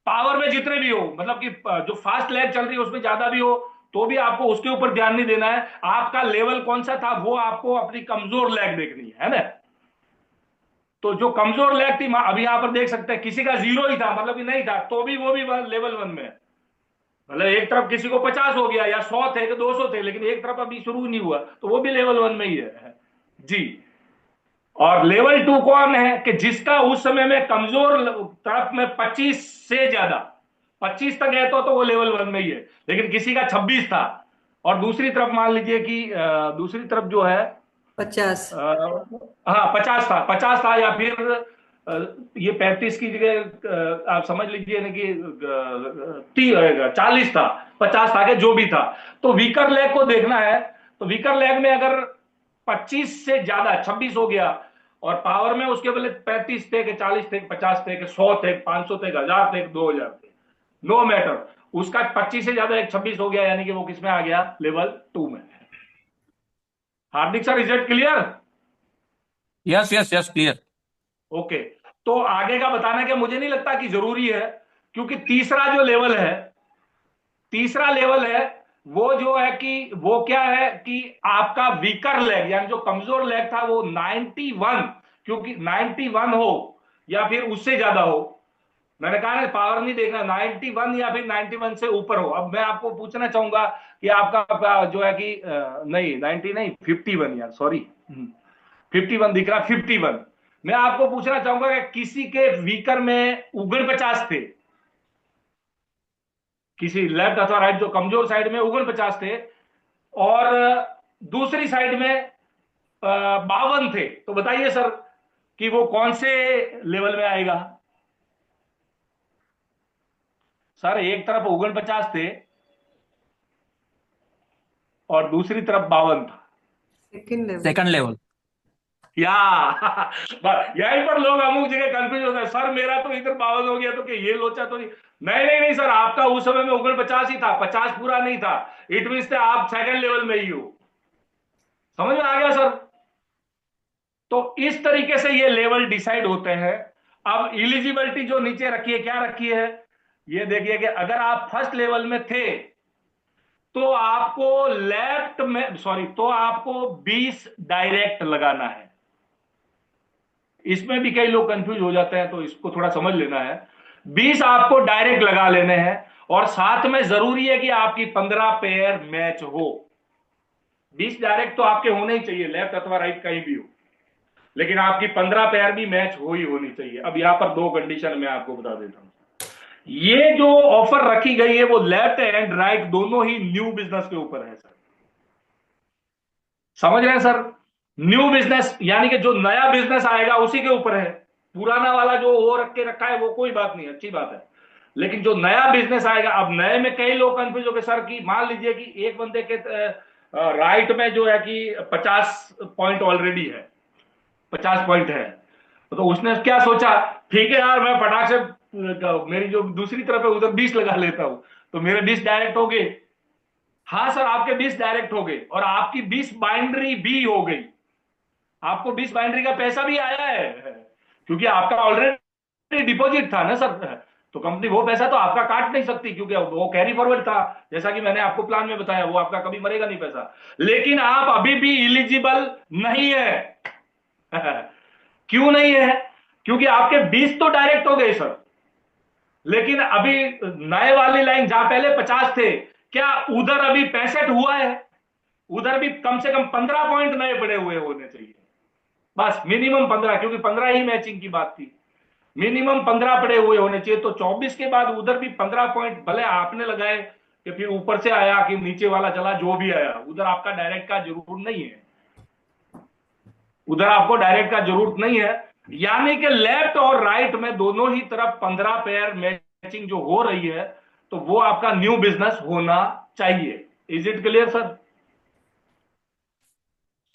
पावर में जितने भी हो, मतलब कि जो फास्ट लेग चल रही है उसमें ज्यादा भी हो, तो भी आपको उसके ऊपर ध्यान नहीं देना है, आपका लेवल कौन सा था वो आपको अपनी कमजोर लेग देखनी है ना। तो जो कमजोर लेग थी, अभी यहां पर देख सकते हैं किसी का 0 ही था, मतलब कि नहीं था, तो भी वो भी लेवल 1 में है। मतलब एक तरफ किसी को 50 हो गया या 100 थे कि 200 थे, लेकिन एक तरफ अभी शुरू नहीं हुआ, तो वो भी लेवल 1 में ही है। जी और लेवल 2 कौन है, कि जिसका उस समय में कमजोर तरफ में 25 से ज्यादा, 25 तक है तो वो लेवल 1 में ही है, लेकिन किसी का 26 था, और दूसरी तरफ मान लीजिए कि दूसरी तरफ जो है 50। हाँ 50 था, 50 था, या फिर ये 35 की जगह आप समझ लीजिए ना कि 40 था, 50 था कि जो भी था। तो वीकर लेग को देखना है, तो वीकर लेग में अगर 25 से ज्यादा 26 हो गया, और पावर में उसके बदले 35 थे कि 40 थे कि 50 थे कि 100 थे 500 थे 1000 थे 2000 थे, नो मैटर, उसका 25 से ज्यादा एक 26 हो गया, यानी कि वो किसमें आ गया, लेवल 2 में। Hardik sir, is it clear? Yes yes yes, clear. Okay, तो आगे का बताना कि मुझे नहीं लगता कि जरूरी है, क्योंकि तीसरा जो लेवल है, तीसरा लेवल है, वो जो है कि वो क्या है कि आपका वीकर लेग, यानी जो कमजोर लेग था वो 91, क्योंकि 91 हो या फिर उससे ज्यादा हो, मैंने कहा ना पावर नहीं देखना, 91 या फिर 91 से ऊपर हो। अब मैं आपको पूछना चाहूंगा कि आपका जो है कि नहीं 90 नहीं 51, यार सॉरी, 51 दिख रहा, 51। मैं आपको पूछना चाहूंगा कि किसी के वीकर में 49 थे, किसी लेफ्ट अथवा राइट जो कमजोर साइड में 49 थे, और दूसरी साइड में 52 थे, तो बताइए सर कि वो कौन से लेवल में आएगा? सर एक तरफ 49 थे और दूसरी तरफ 52 था। Second level. Second level. या यहीं पर लोग अमुक जगह कंफ्यूज होता है, सर मेरा तो इधर 52 हो गया तो कि ये लोचा तो नहीं। नहीं नहीं नहीं सर, आपका उस समय में 49 ही था, 50 पूरा नहीं था। इट मीन आप सेकंड लेवल में ही हो। समझ में आ गया सर? तो इस तरीके से ये लेवल डिसाइड होते हैं। अब इलिजिबिलिटी जो नीचे रखी है, क्या रखी है, ये देखिए कि अगर आप फर्स्ट लेवल में थे तो आपको लेफ्ट में, सॉरी, तो आपको 20 डायरेक्ट लगाना है। इसमें भी कई लोग कंफ्यूज हो जाते हैं, तो इसको थोड़ा समझ लेना है। 20 आपको डायरेक्ट लगा लेने हैं, और साथ में जरूरी है कि आपकी 15 पेयर मैच हो। 20 डायरेक्ट तो आपके होने ही चाहिए, लेफ्ट अथवा राइट कहीं भी हो, लेकिन आपकी 15 पेयर भी मैच हो ही होनी चाहिए। अब यहां पर दो कंडीशन मैं आपको बता देता हूं। ये जो ऑफर रखी गई है वो लेफ्ट एंड राइट दोनों ही न्यू बिजनेस के ऊपर है सर। समझ रहे हैं सर? न्यू बिजनेस यानी कि जो नया बिजनेस आएगा उसी के ऊपर है। पुराना वाला जो हो रख के रखा है वो कोई बात नहीं, अच्छी बात है। लेकिन जो नया बिजनेस आएगा, अब नए में कई लोग कंफ्यूज हो गए सर कि मान लीजिए कि एक बंदे के राइट में जो है कि 50 पॉइंट ऑलरेडी है, 50 पॉइंट है, तो उसने क्या सोचा, ठीक है यार मैं फटाक से मेरी जो दूसरी तरफ है उधर 20 लगा लेता हूं, तो मेरे 20 डायरेक्ट हो गए। हाँ सर, आपके 20 डायरेक्ट हो गए और आपकी 20 बाइंड्री भी हो गई। आपको 20 बाइंड्री का पैसा भी आया है, क्योंकि आपका ऑलरेडी डिपॉजिट था ना सर। तो कंपनी वो पैसा तो आपका काट नहीं सकती, क्योंकि वो कैरी फॉरवर्ड था, जैसा कि मैंने आपको प्लान में बताया, वो आपका कभी मरेगा नहीं पैसा। लेकिन आप अभी भी इलिजिबल नहीं है। क्यों नहीं है? क्योंकि आपके 20 तो डायरेक्ट हो गए सर, लेकिन अभी नए वाली लाइन जहां पहले 50 थे, क्या उधर अभी 65 हुआ है? उधर भी कम से कम 15 पॉइंट नए पड़े हुए होने चाहिए, बस मिनिमम 15, क्योंकि 15 ही मैचिंग की बात थी। मिनिमम 15 पड़े हुए होने चाहिए, तो 24 के बाद उधर भी 15 पॉइंट भले आपने लगाए कि फिर ऊपर से आया कि नीचे वाला चला, जो भी आया, उधर आपका डायरेक्ट का जरूर नहीं है। उधर आपको डायरेक्ट का जरूरत नहीं है। यानी कि लेफ्ट और राइट में दोनों ही तरफ 15 पेयर मैचिंग जो हो रही है, तो वो आपका न्यू बिजनेस होना चाहिए। Is it clear sir?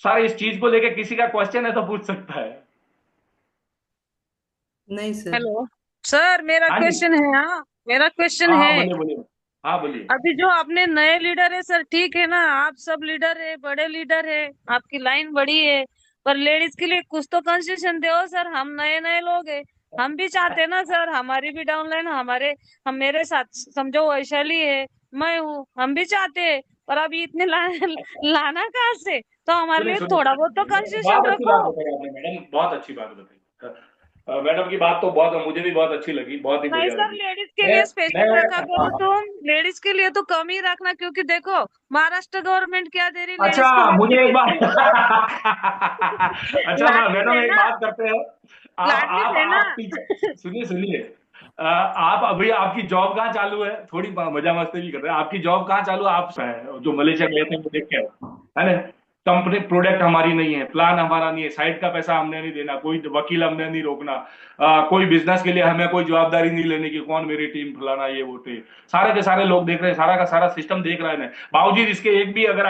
Sir इस चीज को लेके किसी का क्वेश्चन है तो पूछ सकता है। नहीं सर। हेलो सर, मेरा हाँ जी। क्वेश्चन है। हाँ, मेरा क्वेश्चन हाँ हाँ, है। बोलिए बोलिए। हाँ बोलिए। अभी जो आपने नए लीडर है सर, ठीक है ना, आप सब लीडर है, बड़े लीडर है, आपकी लाइन बड़ी है, पर लेडीज के लिए कुछ तो कंसेशन दो सर। हम नए नए लोग हैं, हम भी चाहते हैं ना सर, हमारी भी डाउनलाइन, हम मेरे साथ समझो वैशाली है, मैं हूँ, हम भी चाहते हैं, पर अभी इतने लाना कहाँ से? तो हमारे सुनिए लिए सुनिए थोड़ा बहुत तो सुनिए, कंसेशन बहुत अच्छी बात रखो। बताई आपने मैडम, बहुत अच्छी बात बताई। मैडम की बात तो बहुत, मुझे भी बहुत अच्छी लगी, बहुत ही नहीं बढ़िया सर, लगी। लेडीज के मैं लिए स्पेशल मैं रखा करो हाँ। तुम। लेडीज के लिए तो कम ही रखना, क्योंकि देखो महाराष्ट्र गवर्नमेंट क्या दे रही अच्छा लेडीज को, वो मुझे एक बात कितनी अच्छा लाडली मैडम है एक ना, बात करते हैं। लाडली है ना। आप पीछे सुनिए सुनिए। आप अभी आपकी जॉब कहाँ चालू है? थोड़ी मजा मस्ती भी कर रहे हैं, आपकी जॉब कहाँ चालू है? आप जो मलेशिया गए थे वो देख के आए, है ना? कंपनी प्रोडक्ट हमारी नहीं है, प्लान हमारा नहीं है, साइट का पैसा हमने नहीं देना, कोई वकील हमने नहीं रोकना, कोई बिजनेस के लिए हमें कोई जवाबदारी नहीं लेने की, कौन मेरी टीम फलाना ये वो थे। सारे के सारे लोग देख रहे हैं, सारा का सारा सिस्टम देख रहे हैं। बावजूद इसके एक भी अगर